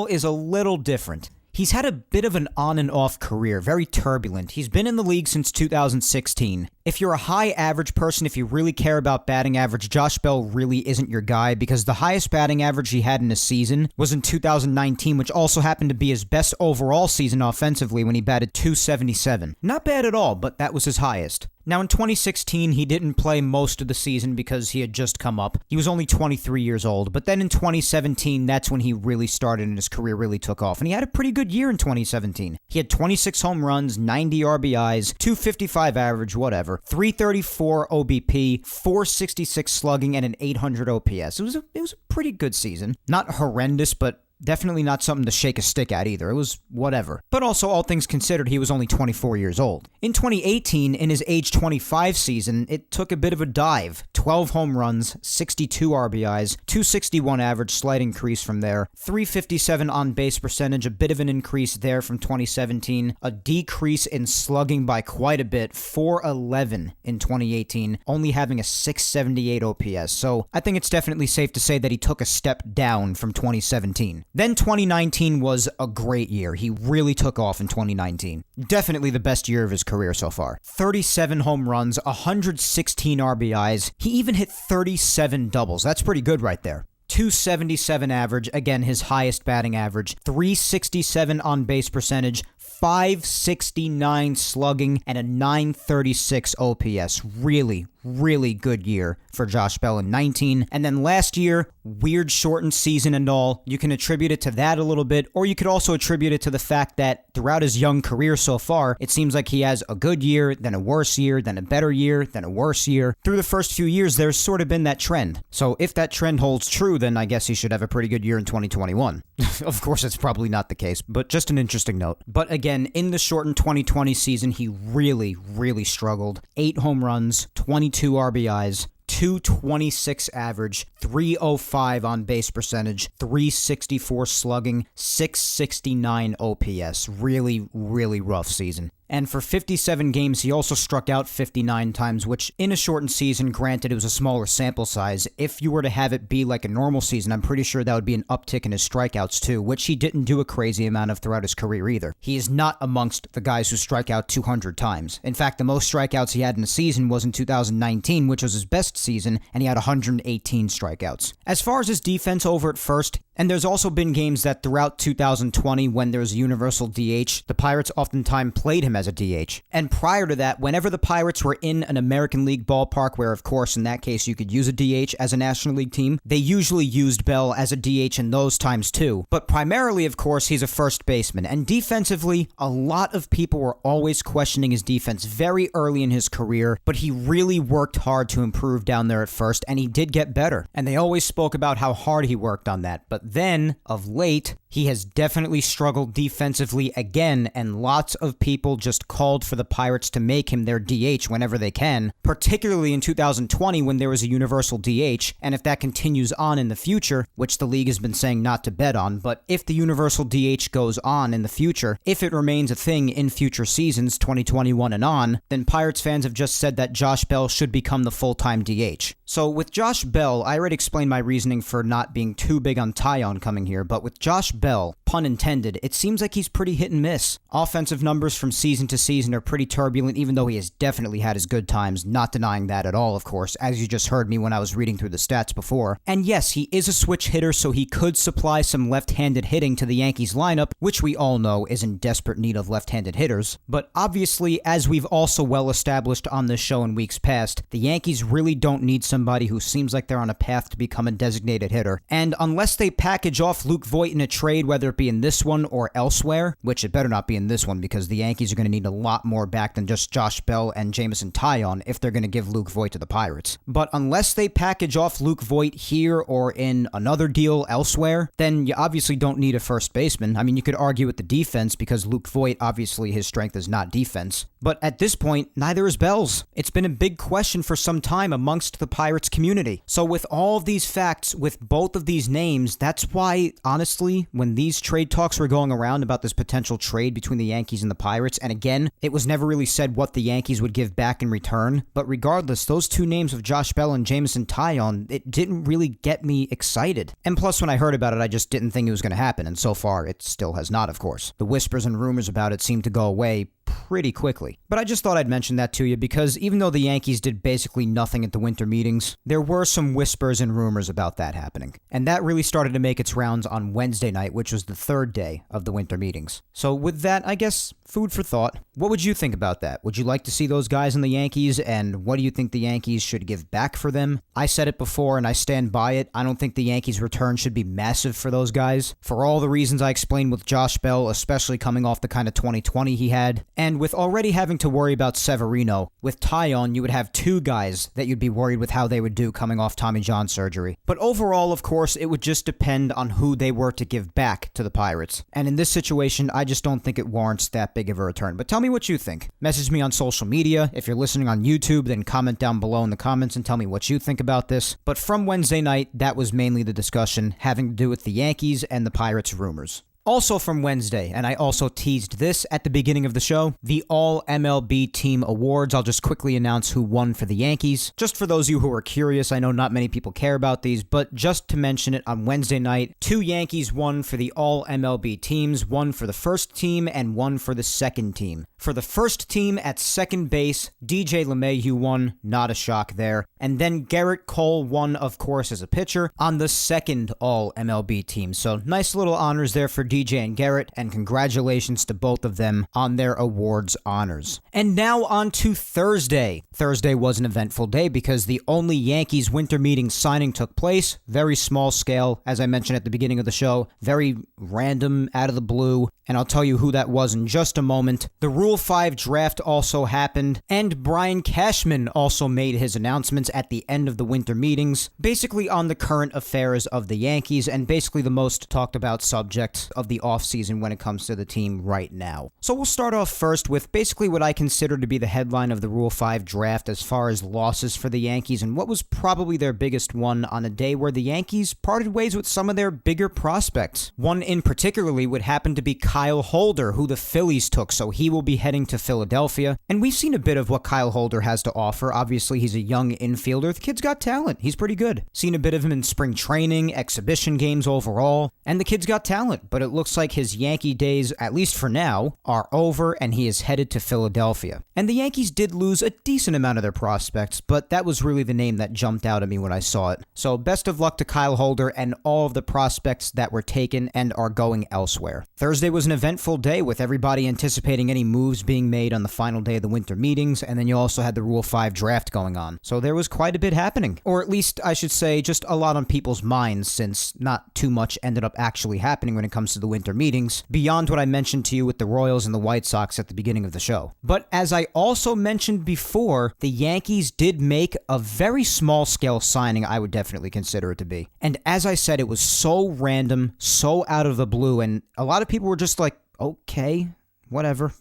is a little different. He's had a bit of an on and off career, very turbulent. He's been in the league since 2016. If you're a high average person, if you really care about batting average, Josh Bell really isn't your guy because the highest batting average he had in a season was in 2019, which also happened to be his best overall season offensively when he batted .277. Not bad at all, but that was his highest. Now, in 2016, he didn't play most of the season because he had just come up. He was only 23 years old, but then in 2017, that's when he really started and his career really took off. And he had a pretty good year in 2017. He had 26 home runs, 90 RBIs, 255 average, whatever, 334 OBP, 466 slugging, and an 800 OPS. It was a pretty good season. Not horrendous, but definitely not something to shake a stick at either. It was whatever. But also, all things considered, he was only 24 years old. In 2018, in his age 25 season, it took a bit of a dive. 12 home runs, 62 RBIs, 261 average, slight increase from there. 357 on-base percentage, a bit of an increase there from 2017. A decrease in slugging by quite a bit, 411 in 2018, only having a 678 OPS. So I think it's definitely safe to say that he took a step down from 2017. Then 2019 was a great year. He really took off in 2019. Definitely the best year of his career so far. 37 home runs, 116 RBIs. He even hit 37 doubles. That's pretty good right there. 277 average, again his highest batting average, 367 on base percentage, 569 slugging, and a 936 OPS. Really good year for Josh Bell in 19. And then last year, weird shortened season and all. You can attribute it to that a little bit, or you could also attribute it to the fact that throughout his young career so far, it seems like he has a good year, then a worse year, then a better year, then a worse year. Through the first few years, there's sort of been that trend. So if that trend holds true, then I guess he should have a pretty good year in 2021. Of course, it's probably not the case, but just an interesting note. But again, in the shortened 2020 season, he really struggled. 8 home runs, 22 RBIs, 226 average, 305 on base percentage, 364 slugging, 669 OPS. Really rough season. And for 57 games, he also struck out 59 times, which in a shortened season, granted it was a smaller sample size, if you were to have it be like a normal season, I'm pretty sure that would be an uptick in his strikeouts too, which he didn't do a crazy amount of throughout his career either. He is not amongst the guys who strike out 200 times. In fact, the most strikeouts he had in a season was in 2019, which was his best season, and he had 118 strikeouts. As far as his defense over at first, and there's also been games that throughout 2020, when there was a universal DH, the Pirates oftentimes played him as a DH. And prior to that, whenever the Pirates were in an American League ballpark, where of course in that case you could use a DH as a National League team, they usually used Bell as a DH in those times too. But primarily, of course, he's a first baseman. And defensively, a lot of people were always questioning his defense very early in his career, but he really worked hard to improve down there at first, and he did get better. And they always spoke about how hard he worked on that. But then, of late, he has definitely struggled defensively again, and lots of people just called for the Pirates to make him their DH whenever they can, particularly in 2020 when there was a universal DH, and if that continues on in the future, which the league has been saying not to bet on, but if the universal DH goes on in the future, if it remains a thing in future seasons, 2021 and on, then Pirates fans have just said that Josh Bell should become the full-time DH. So with Josh Bell, I already explained my reasoning for not being too big on Taillon coming here, but with Josh Bell, pun intended, it seems like he's pretty hit and miss. Offensive numbers from season to season are pretty turbulent, even though he has definitely had his good times, not denying that at all, of course, as you just heard me when I was reading through the stats before. And yes, he is a switch hitter, so he could supply some left-handed hitting to the Yankees lineup, which we all know is in desperate need of left-handed hitters. But obviously, as we've also well established on this show in weeks past, the Yankees really don't need somebody who seems like they're on a path to become a designated hitter. And unless they package off Luke Voit in a trade, whether it be in this one or elsewhere, which it better not be in this one because the Yankees are going to need a lot more back than just Josh Bell and Jameson Taillon if they're going to give Luke Voit to the Pirates. But unless they package off Luke Voit here or in another deal elsewhere, then you obviously don't need a first baseman. I mean, you could argue with the defense because Luke Voit, obviously his strength is not defense. But at this point, neither is Bell's. It's been a big question for some time amongst the Pirates community. So with all of these facts, with both of these names, that's why, honestly, when these trade talks were going around about this potential trade between the Yankees and the Pirates, and again, it was never really said what the Yankees would give back in return, but regardless, those two names of Josh Bell and Jameson Taillon, it didn't really get me excited. And plus, when I heard about it, I just didn't think it was going to happen, and so far, it still has not, of course. The whispers and rumors about it seem to go away pretty quickly. But I just thought I'd mention that to you because even though the Yankees did basically nothing at the winter meetings, there were some whispers and rumors about that happening. And that really started to make its rounds on Wednesday night, which was the third day of the winter meetings. So with that, I guess, food for thought. What would you think about that? Would you like to see those guys in the Yankees, and what do you think the Yankees should give back for them? I said it before and I stand by it. I don't think the Yankees' return should be massive for those guys. For all the reasons I explained with Josh Bell, especially coming off the kind of 2020 he had, and with already having to worry about Severino, with Taillon, you would have two guys that you'd be worried with how they would do coming off Tommy John surgery. But overall, of course, it would just depend on who they were to give back to the Pirates. And in this situation, I just don't think it warrants that big of a return. But tell me what you think. Message me on social media. If you're listening on YouTube, then comment down below in the comments and tell me what you think about this. But from Wednesday night, that was mainly the discussion having to do with the Yankees and the Pirates rumors. Also from Wednesday, and I also teased this at the beginning of the show, the All MLB Team Awards. I'll just quickly announce who won for the Yankees. Just for those of you who are curious, I know not many people care about these, but just to mention it, on Wednesday night, 2 Yankees won for the All MLB teams, one for the first team and one for the second team. For the first team at second base, DJ LeMahieu won, not a shock there. And then Garrett Cole won, of course, as a pitcher on the second All MLB team. So nice little honors there for DJ and Garrett, and congratulations to both of them on their awards honors. And now on to Thursday. Thursday was an eventful day because the only Yankees winter meeting signing took place. Very small scale, as I mentioned at the beginning of the show. Very random, out of the blue. And I'll tell you who that was in just a moment. The Rule 5 draft also happened, and Brian Cashman also made his announcements at the end of the winter meetings, basically on the current affairs of the Yankees, and basically the most talked about subject of the offseason when it comes to the team right now. So we'll start off first with basically what I consider to be the headline of the Rule 5 draft as far as losses for the Yankees, and what was probably their biggest one on a day where the Yankees parted ways with some of their bigger prospects. One in particularly would happen to be Kyle Holder, who the Phillies took, so he will be heading to Philadelphia. And we've seen a bit of what Kyle Holder has to offer. Obviously, he's a young infielder. The kid's got talent. He's pretty good. Seen a bit of him in spring training, exhibition games overall, and the kid's got talent. But it looks like his Yankee days, at least for now, are over, and he is headed to Philadelphia. And the Yankees did lose a decent amount of their prospects, but that was really the name that jumped out at me when I saw it. So best of luck to Kyle Holder and all of the prospects that were taken and are going elsewhere. Thursday was an eventful day with everybody anticipating any moves being made on the final day of the winter meetings, and then you also had the Rule 5 draft going on. So there was quite a bit happening. Or at least, I should say, just a lot on people's minds, since not too much ended up actually happening when it comes to the winter meetings, beyond what I mentioned to you with the Royals and the White Sox at the beginning of the show. But as I also mentioned before, the Yankees did make a very small-scale signing, I would definitely consider it to be. And as I said, it was so random, so out of the blue, and a lot of people were just like, okay, whatever.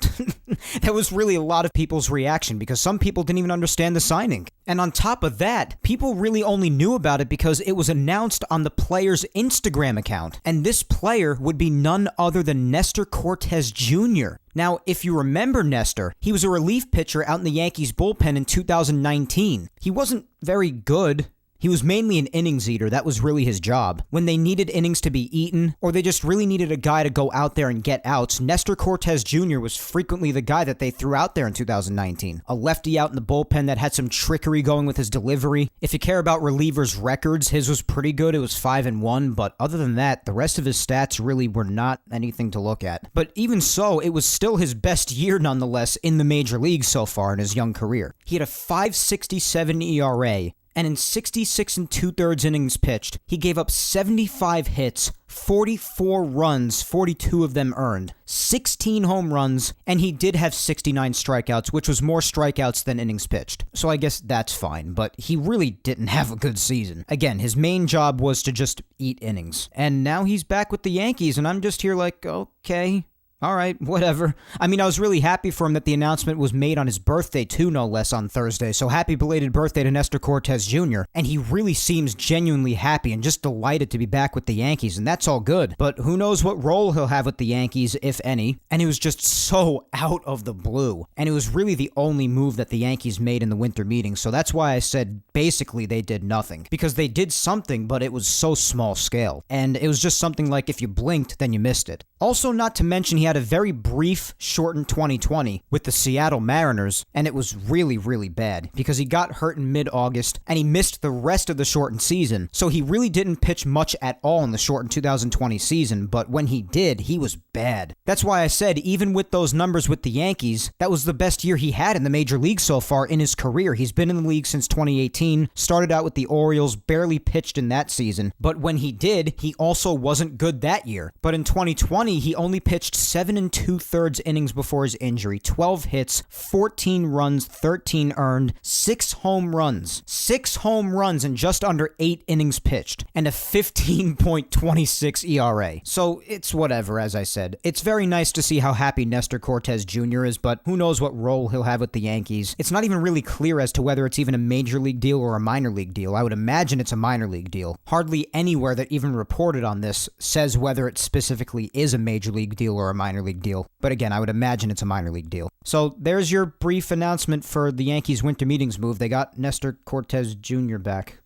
That was really a lot of people's reaction because some people didn't even understand the signing. And on top of that, people really only knew about it because it was announced on the player's Instagram account. And this player would be none other than Nestor Cortez Jr. Now, if you remember Nestor, he was a relief pitcher out in the Yankees bullpen in 2019. He wasn't very good. He was mainly an innings eater. That was really his job. When they needed innings to be eaten, or they just really needed a guy to go out there and get outs, Nestor Cortez Jr. was frequently the guy that they threw out there in 2019. A lefty out in the bullpen that had some trickery going with his delivery. If you care about relievers' records, his was pretty good. It was 5-1, but other than that, the rest of his stats really were not anything to look at. But even so, it was still his best year nonetheless in the major leagues so far in his young career. He had a 5.67 ERA. And in 66 2/3 innings pitched, he gave up 75 hits, 44 runs, 42 of them earned, 16 home runs, and he did have 69 strikeouts, which was more strikeouts than innings pitched. So I guess that's fine, but he really didn't have a good season. Again, his main job was to just eat innings. And now he's back with the Yankees, and I'm just here like, okay. All right, whatever. I mean, I was really happy for him that the announcement was made on his birthday too, no less, on Thursday. So happy belated birthday to Nestor Cortez Jr. And he really seems genuinely happy and just delighted to be back with the Yankees, and that's all good. But who knows what role he'll have with the Yankees, if any. And it was just so out of the blue. And it was really the only move that the Yankees made in the winter meeting. So that's why I said basically they did nothing. Because they did something, but it was so small scale. And it was just something like if you blinked, then you missed it. Also, not to mention, he had a very brief, shortened 2020 with the Seattle Mariners, and it was really, really bad because he got hurt in mid-August, and he missed the rest of the shortened season, so he really didn't pitch much at all in the shortened 2020 season, but when he did, he was bad. That's why I said, even with those numbers with the Yankees, that was the best year he had in the major league so far in his career. He's been in the league since 2018, started out with the Orioles, barely pitched in that season, but when he did, he also wasn't good that year. But in 2020, he only pitched 7 2/3 innings before his injury, 12 hits, 14 runs, 13 earned, 6 home runs. 6 home runs in just under 8 innings pitched, and a 15.26 ERA. So it's whatever, as I said. It's very nice to see how happy Nestor Cortez Jr. is, but who knows what role he'll have with the Yankees. It's not even really clear as to whether it's even a major league deal or a minor league deal. I would imagine it's a minor league deal. Hardly anywhere that even reported on this says whether it specifically is a major league deal or a minor league deal. But again, I would imagine it's a minor league deal. So there's your brief announcement for the Yankees winter meetings move. They got Nestor Cortez Jr. back.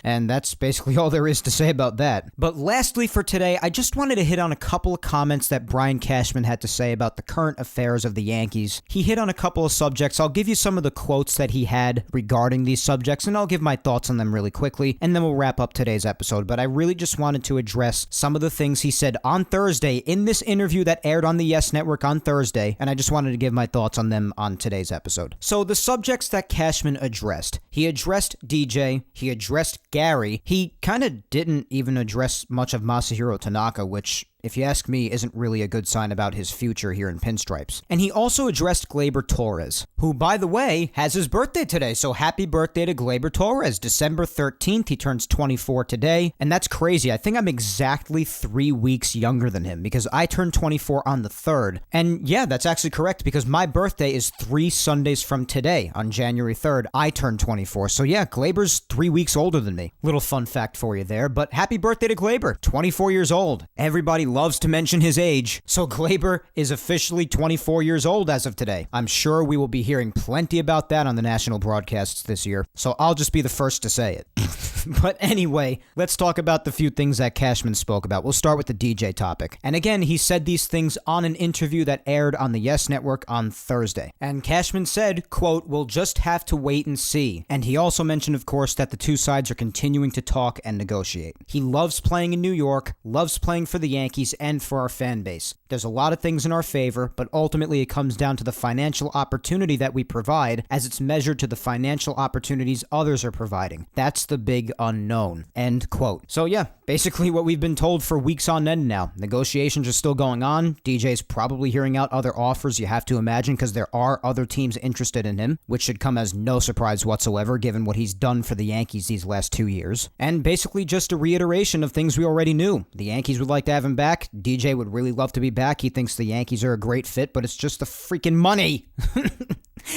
And that's basically all there is to say about that. But lastly for today, I just wanted to hit on a couple of comments that Brian Cashman had to say about the current affairs of the Yankees. He hit on a couple of subjects. I'll give you some of the quotes that he had regarding these subjects, and I'll give my thoughts on them really quickly, and then we'll wrap up today's episode. But I really just wanted to address some of the things he said on Thursday in this interview that aired on the Yes Network on Thursday, and I just wanted to give my thoughts on them on today's episode. So the subjects that Cashman addressed. He addressed DJ, he addressed Gary. He kind of didn't even address much of Masahiro Tanaka, which, if you ask me, isn't really a good sign about his future here in Pinstripes. And he also addressed Gleyber Torres, who, by the way, has his birthday today, so happy birthday to Gleyber Torres. December 13th, he turns 24 today, and that's crazy. I think I'm exactly 3 weeks younger than him, because I turned 24 on the 3rd. And yeah, that's actually correct, because my birthday is 3 Sundays from today. On January 3rd, I turned 24. So yeah, Gleyber's 3 weeks older than me. Little fun fact for you there, but happy birthday to Gleyber, 24 years old. Everybody loves to mention his age. So Gleyber is officially 24 years old as of today. I'm sure we will be hearing plenty about that on the national broadcasts this year, so I'll just be the first to say it. But anyway, let's talk about the few things that Cashman spoke about. We'll start with the DJ topic. And again, he said these things on an interview that aired on the Yes Network on Thursday. And Cashman said, quote, "We'll just have to wait and see." And he also mentioned, of course, that the two sides are continuing to talk and negotiate. He loves playing in New York, loves playing for the Yankees and for our fan base. There's a lot of things in our favor, but ultimately it comes down to the financial opportunity that we provide as it's measured to the financial opportunities others are providing. That's the big unknown. End quote. So yeah, basically what we've been told for weeks on end now. Negotiations are still going on. DJ's probably hearing out other offers, you have to imagine, because there are other teams interested in him, which should come as no surprise whatsoever given what he's done for the Yankees these last 2 years. And basically just a reiteration of things we already knew. The Yankees would like to have him back. DJ would really love to be back. He thinks the Yankees are a great fit, but it's just the freaking money.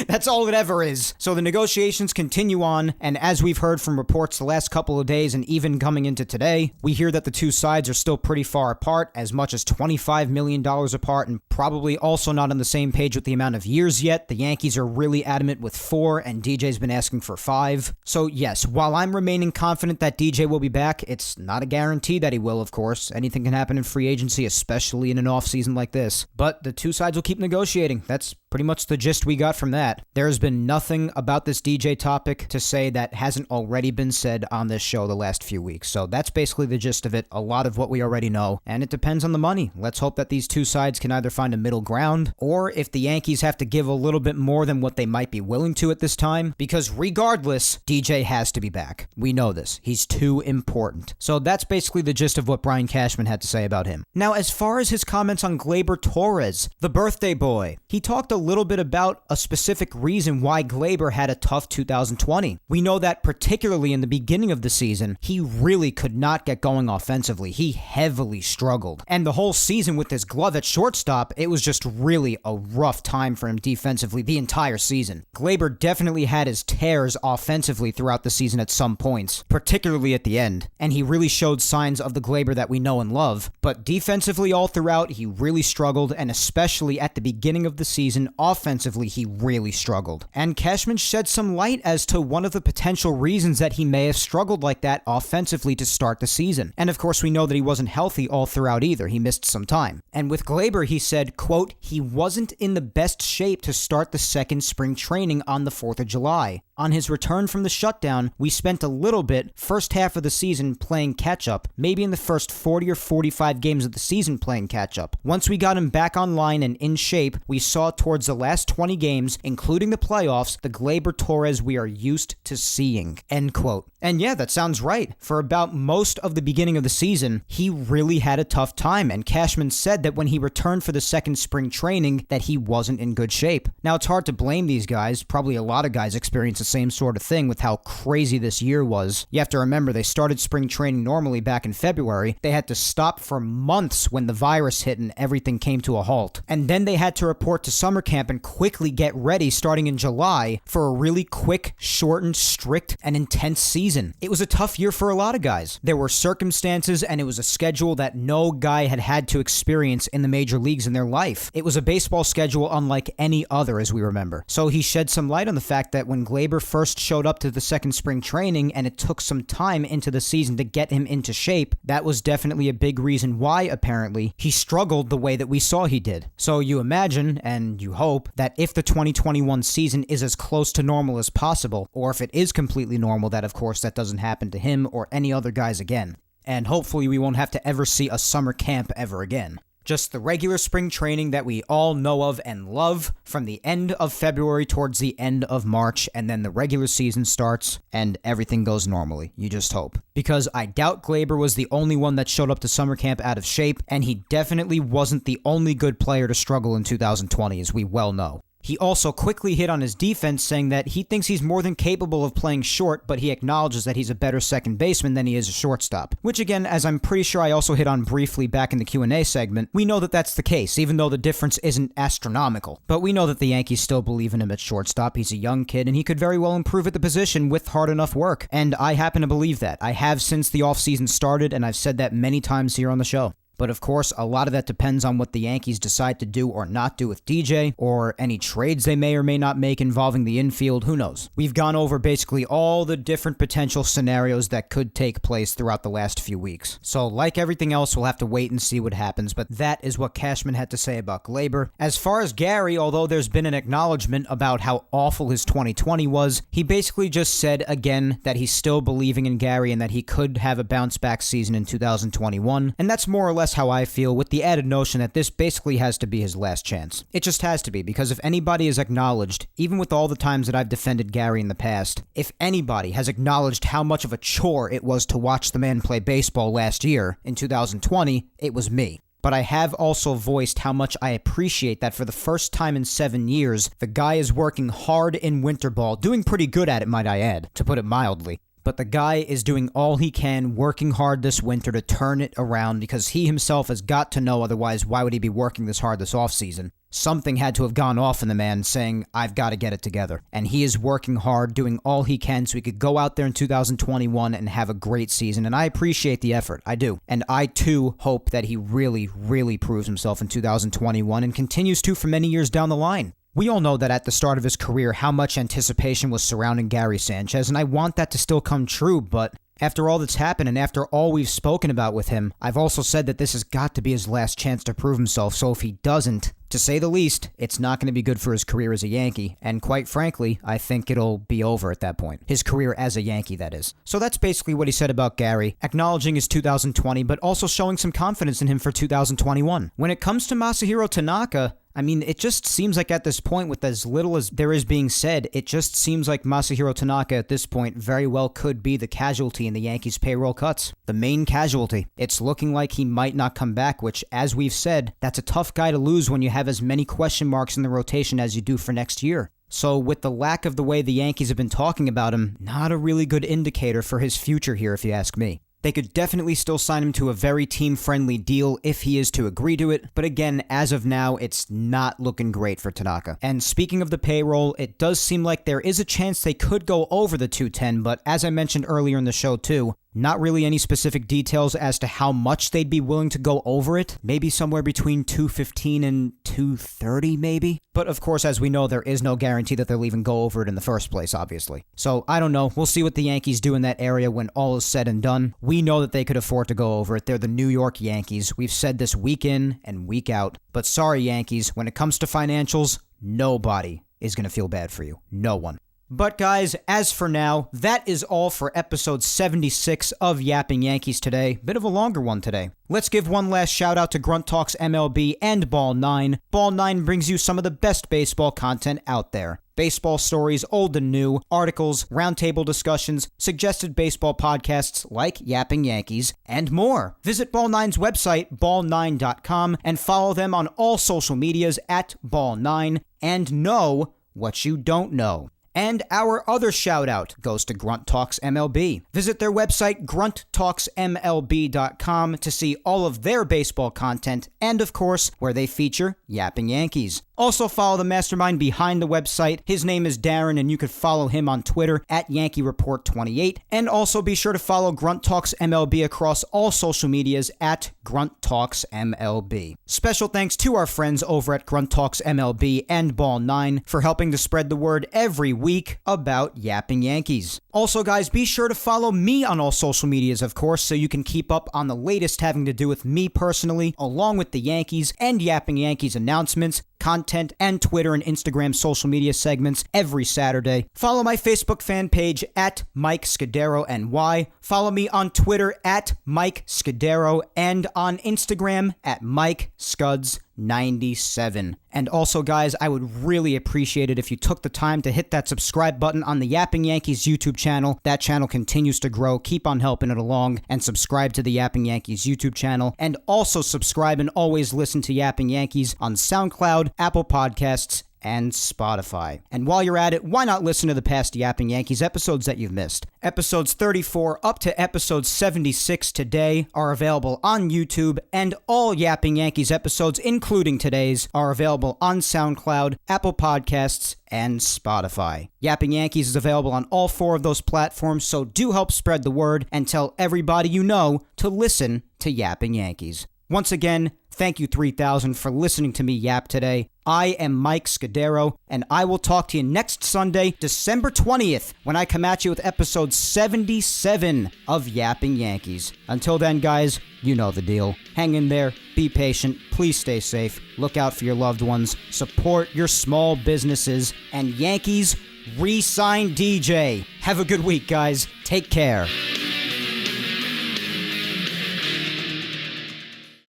That's all it ever is. So the negotiations continue on, and as we've heard from reports the last couple of days and even coming into today, we hear that the two sides are still pretty far apart, as much as $25 million apart, and probably also not on the same page with the amount of years yet. The Yankees are really adamant with 4, and DJ's been asking for 5. So yes, while I'm remaining confident that DJ will be back, it's not a guarantee that he will, of course. Anything can happen in free agency, especially in an off-season like this. But the two sides will keep negotiating. That's pretty much the gist we got from that. There has been nothing about this DJ topic to say that hasn't already been said on this show the last few weeks. So that's basically the gist of it, a lot of what we already know, and it depends on the money. Let's hope that these two sides can either find a middle ground, or if the Yankees have to give a little bit more than what they might be willing to at this time, because regardless, DJ has to be back. We know this. He's too important. So that's basically the gist of what Brian Cashman had to say about him. Now, as far as his comments on Gleyber Torres, the birthday boy, he talked a little bit about a specific reason why Gleyber had a tough 2020. We know that particularly in the beginning of the season, he really could not get going offensively. He heavily struggled. And the whole season with his glove at shortstop, it was just really a rough time for him defensively the entire season. Gleyber definitely had his tears offensively throughout the season at some points, particularly at the end. And he really showed signs of the Gleyber that we know and love. But defensively all throughout, he really struggled, and especially at the beginning of the season, offensively, he really struggled. And Cashman shed some light as to one of the potential reasons that he may have struggled like that offensively to start the season. And of course, we know that he wasn't healthy all throughout either. He missed some time. And with Gleyber, he said, quote, "He wasn't in the best shape to start the second spring training on the 4th of July. On his return from the shutdown, we spent a little bit, first half of the season, playing catch-up, maybe in the first 40 or 45 games of the season playing catch-up. Once we got him back online and in shape, we saw towards the last 20 games, including the playoffs, the Gleyber Torres we are used to seeing." End quote. And yeah, that sounds right. For about most of the beginning of the season, he really had a tough time, and Cashman said that when he returned for the second spring training, that he wasn't in good shape. Now, it's hard to blame these guys. Probably a lot of guys experience the same sort of thing with how crazy this year was. You have to remember, they started spring training normally back in February. They had to stop for months when the virus hit and everything came to a halt. And then they had to report to summer camp and quickly get ready starting in July for a really quick, shortened, strict, and intense season. It was a tough year for a lot of guys. There were circumstances, and it was a schedule that no guy had had to experience in the major leagues in their life. It was a baseball schedule unlike any other, as we remember. So he shed some light on the fact that when Gleyber first showed up to the second spring training, and it took some time into the season to get him into shape, that was definitely a big reason why, apparently, he struggled the way that we saw he did. So you imagine, and you hope, that if the 2021 season is as close to normal as possible, or if it is completely normal, that of course that doesn't happen to him or any other guys again. And hopefully we won't have to ever see a summer camp ever again. Just the regular spring training that we all know of and love from the end of February towards the end of March, and then the regular season starts and everything goes normally. You just hope. Because I doubt Gleyber was the only one that showed up to summer camp out of shape, and he definitely wasn't the only good player to struggle in 2020, as we well know. He also quickly hit on his defense, saying that he thinks he's more than capable of playing short, but he acknowledges that he's a better second baseman than he is a shortstop. Which again, as I'm pretty sure I also hit on briefly back in the Q&A segment, we know that that's the case, even though the difference isn't astronomical. But we know that the Yankees still believe in him at shortstop. He's a young kid, and he could very well improve at the position with hard enough work. And I happen to believe that. I have since the offseason started, and I've said that many times here on the show. But of course, a lot of that depends on what the Yankees decide to do or not do with DJ, or any trades they may or may not make involving the infield, who knows. We've gone over basically all the different potential scenarios that could take place throughout the last few weeks. So like everything else, we'll have to wait and see what happens, but that is what Cashman had to say about Gleyber. As far as Gary, although there's been an acknowledgement about how awful his 2020 was, he basically just said again that he's still believing in Gary and that he could have a bounce back season in 2021, and that's more or less how I feel, with the added notion that this basically has to be his last chance. It just has to be, because if anybody is acknowledged, even with all the times that I've defended Gary in the past, if anybody has acknowledged how much of a chore it was to watch the man play baseball last year, in 2020, it was me. But I have also voiced how much I appreciate that for the first time in 7 years, the guy is working hard in winter ball, doing pretty good at it, might I add, to put it mildly. But the guy is doing all he can, working hard this winter to turn it around, because he himself has got to know, otherwise why would he be working this hard this offseason? Something had to have gone off in the man saying, I've got to get it together. And he is working hard, doing all he can so he could go out there in 2021 and have a great season. And I appreciate the effort. I do. And I too hope that he really, really proves himself in 2021 and continues to for many years down the line. We all know that at the start of his career, how much anticipation was surrounding Gary Sanchez, and I want that to still come true, but after all that's happened and after all we've spoken about with him, I've also said that this has got to be his last chance to prove himself, so if he doesn't, to say the least, it's not going to be good for his career as a Yankee, and quite frankly, I think it'll be over at that point. His career as a Yankee, that is. So that's basically what he said about Gary, acknowledging his 2020, but also showing some confidence in him for 2021. When it comes to Masahiro Tanaka, I mean, it just seems like at this point, with as little as there is being said, it just seems like Masahiro Tanaka at this point very well could be the casualty in the Yankees' payroll cuts. The main casualty. It's looking like he might not come back, which, as we've said, that's a tough guy to lose when you have as many question marks in the rotation as you do for next year. So with the lack of the way the Yankees have been talking about him, not a really good indicator for his future here, if you ask me. They could definitely still sign him to a very team-friendly deal if he is to agree to it, but again, as of now, it's not looking great for Tanaka. And speaking of the payroll, it does seem like there is a chance they could go over the 210, but as I mentioned earlier in the show too, not really any specific details as to how much they'd be willing to go over it. Maybe somewhere between 215 and 230 maybe. But of course, as we know, there is no guarantee that they'll even go over it in the first place, obviously. So I don't know. We'll see what the Yankees do in that area when all is said and done. We know that they could afford to go over it. They're the New York Yankees. We've said this week in and week out. But sorry, Yankees, when it comes to financials, nobody is going to feel bad for you. No one. But guys, as for now, that is all for episode 76 of Yapping Yankees today. Bit of a longer one today. Let's give one last shout out to Grunt Talks MLB and Ball 9. Ball 9 brings you some of the best baseball content out there. Baseball stories, old and new, articles, roundtable discussions, suggested baseball podcasts like Yapping Yankees, and more. Visit Ball 9's website, ball9.com, and follow them on all social medias at Ball9, and know what you don't know. And our other shout-out goes to Grunt Talks MLB. Visit their website, grunttalksmlb.com, to see all of their baseball content and, of course, where they feature Yapping Yankees. Also follow the mastermind behind the website. His name is Darren, and you could follow him on Twitter at Yankee Report 28. And also be sure to follow Grunt Talks MLB across all social medias at Grunt Talks MLB. Special thanks to our friends over at Grunt Talks MLB and Ball 9 for helping to spread the word every week about Yapping Yankees. Also, guys, be sure to follow me on all social medias, of course, so you can keep up on the latest having to do with me personally, along with the Yankees and Yapping Yankees announcements, content, and Twitter and Instagram social media segments every Saturday. Follow my Facebook fan page at Mike Scudero NY. Follow me on Twitter at Mike Scudero and on Instagram at Mike Scuds 97. And also, guys, I would really appreciate it if you took the time to hit that subscribe button on the Yapping Yankees YouTube channel. That channel continues to grow. Keep on helping it along and subscribe to the Yapping Yankees YouTube channel. And also subscribe and always listen to Yapping Yankees on SoundCloud, Apple Podcasts, and Spotify. And while you're at it, why not listen to the past Yapping Yankees episodes that you've missed? Episodes 34 up to episode 76 today are available on YouTube, and all Yapping Yankees episodes, including today's, are available on SoundCloud, Apple Podcasts, and Spotify. Yapping Yankees is available on all 4 of those platforms, so do help spread the word and tell everybody you know to listen to Yapping Yankees. Once again, thank you 3000 for listening to me yap today. I am Mike Scudero, and I will talk to you next Sunday, December 20th, when I come at you with episode 77 of Yapping Yankees. Until then, guys, you know the deal. Hang in there, be patient, please stay safe, look out for your loved ones, support your small businesses, and Yankees, re-sign DJ. Have a good week, guys. Take care.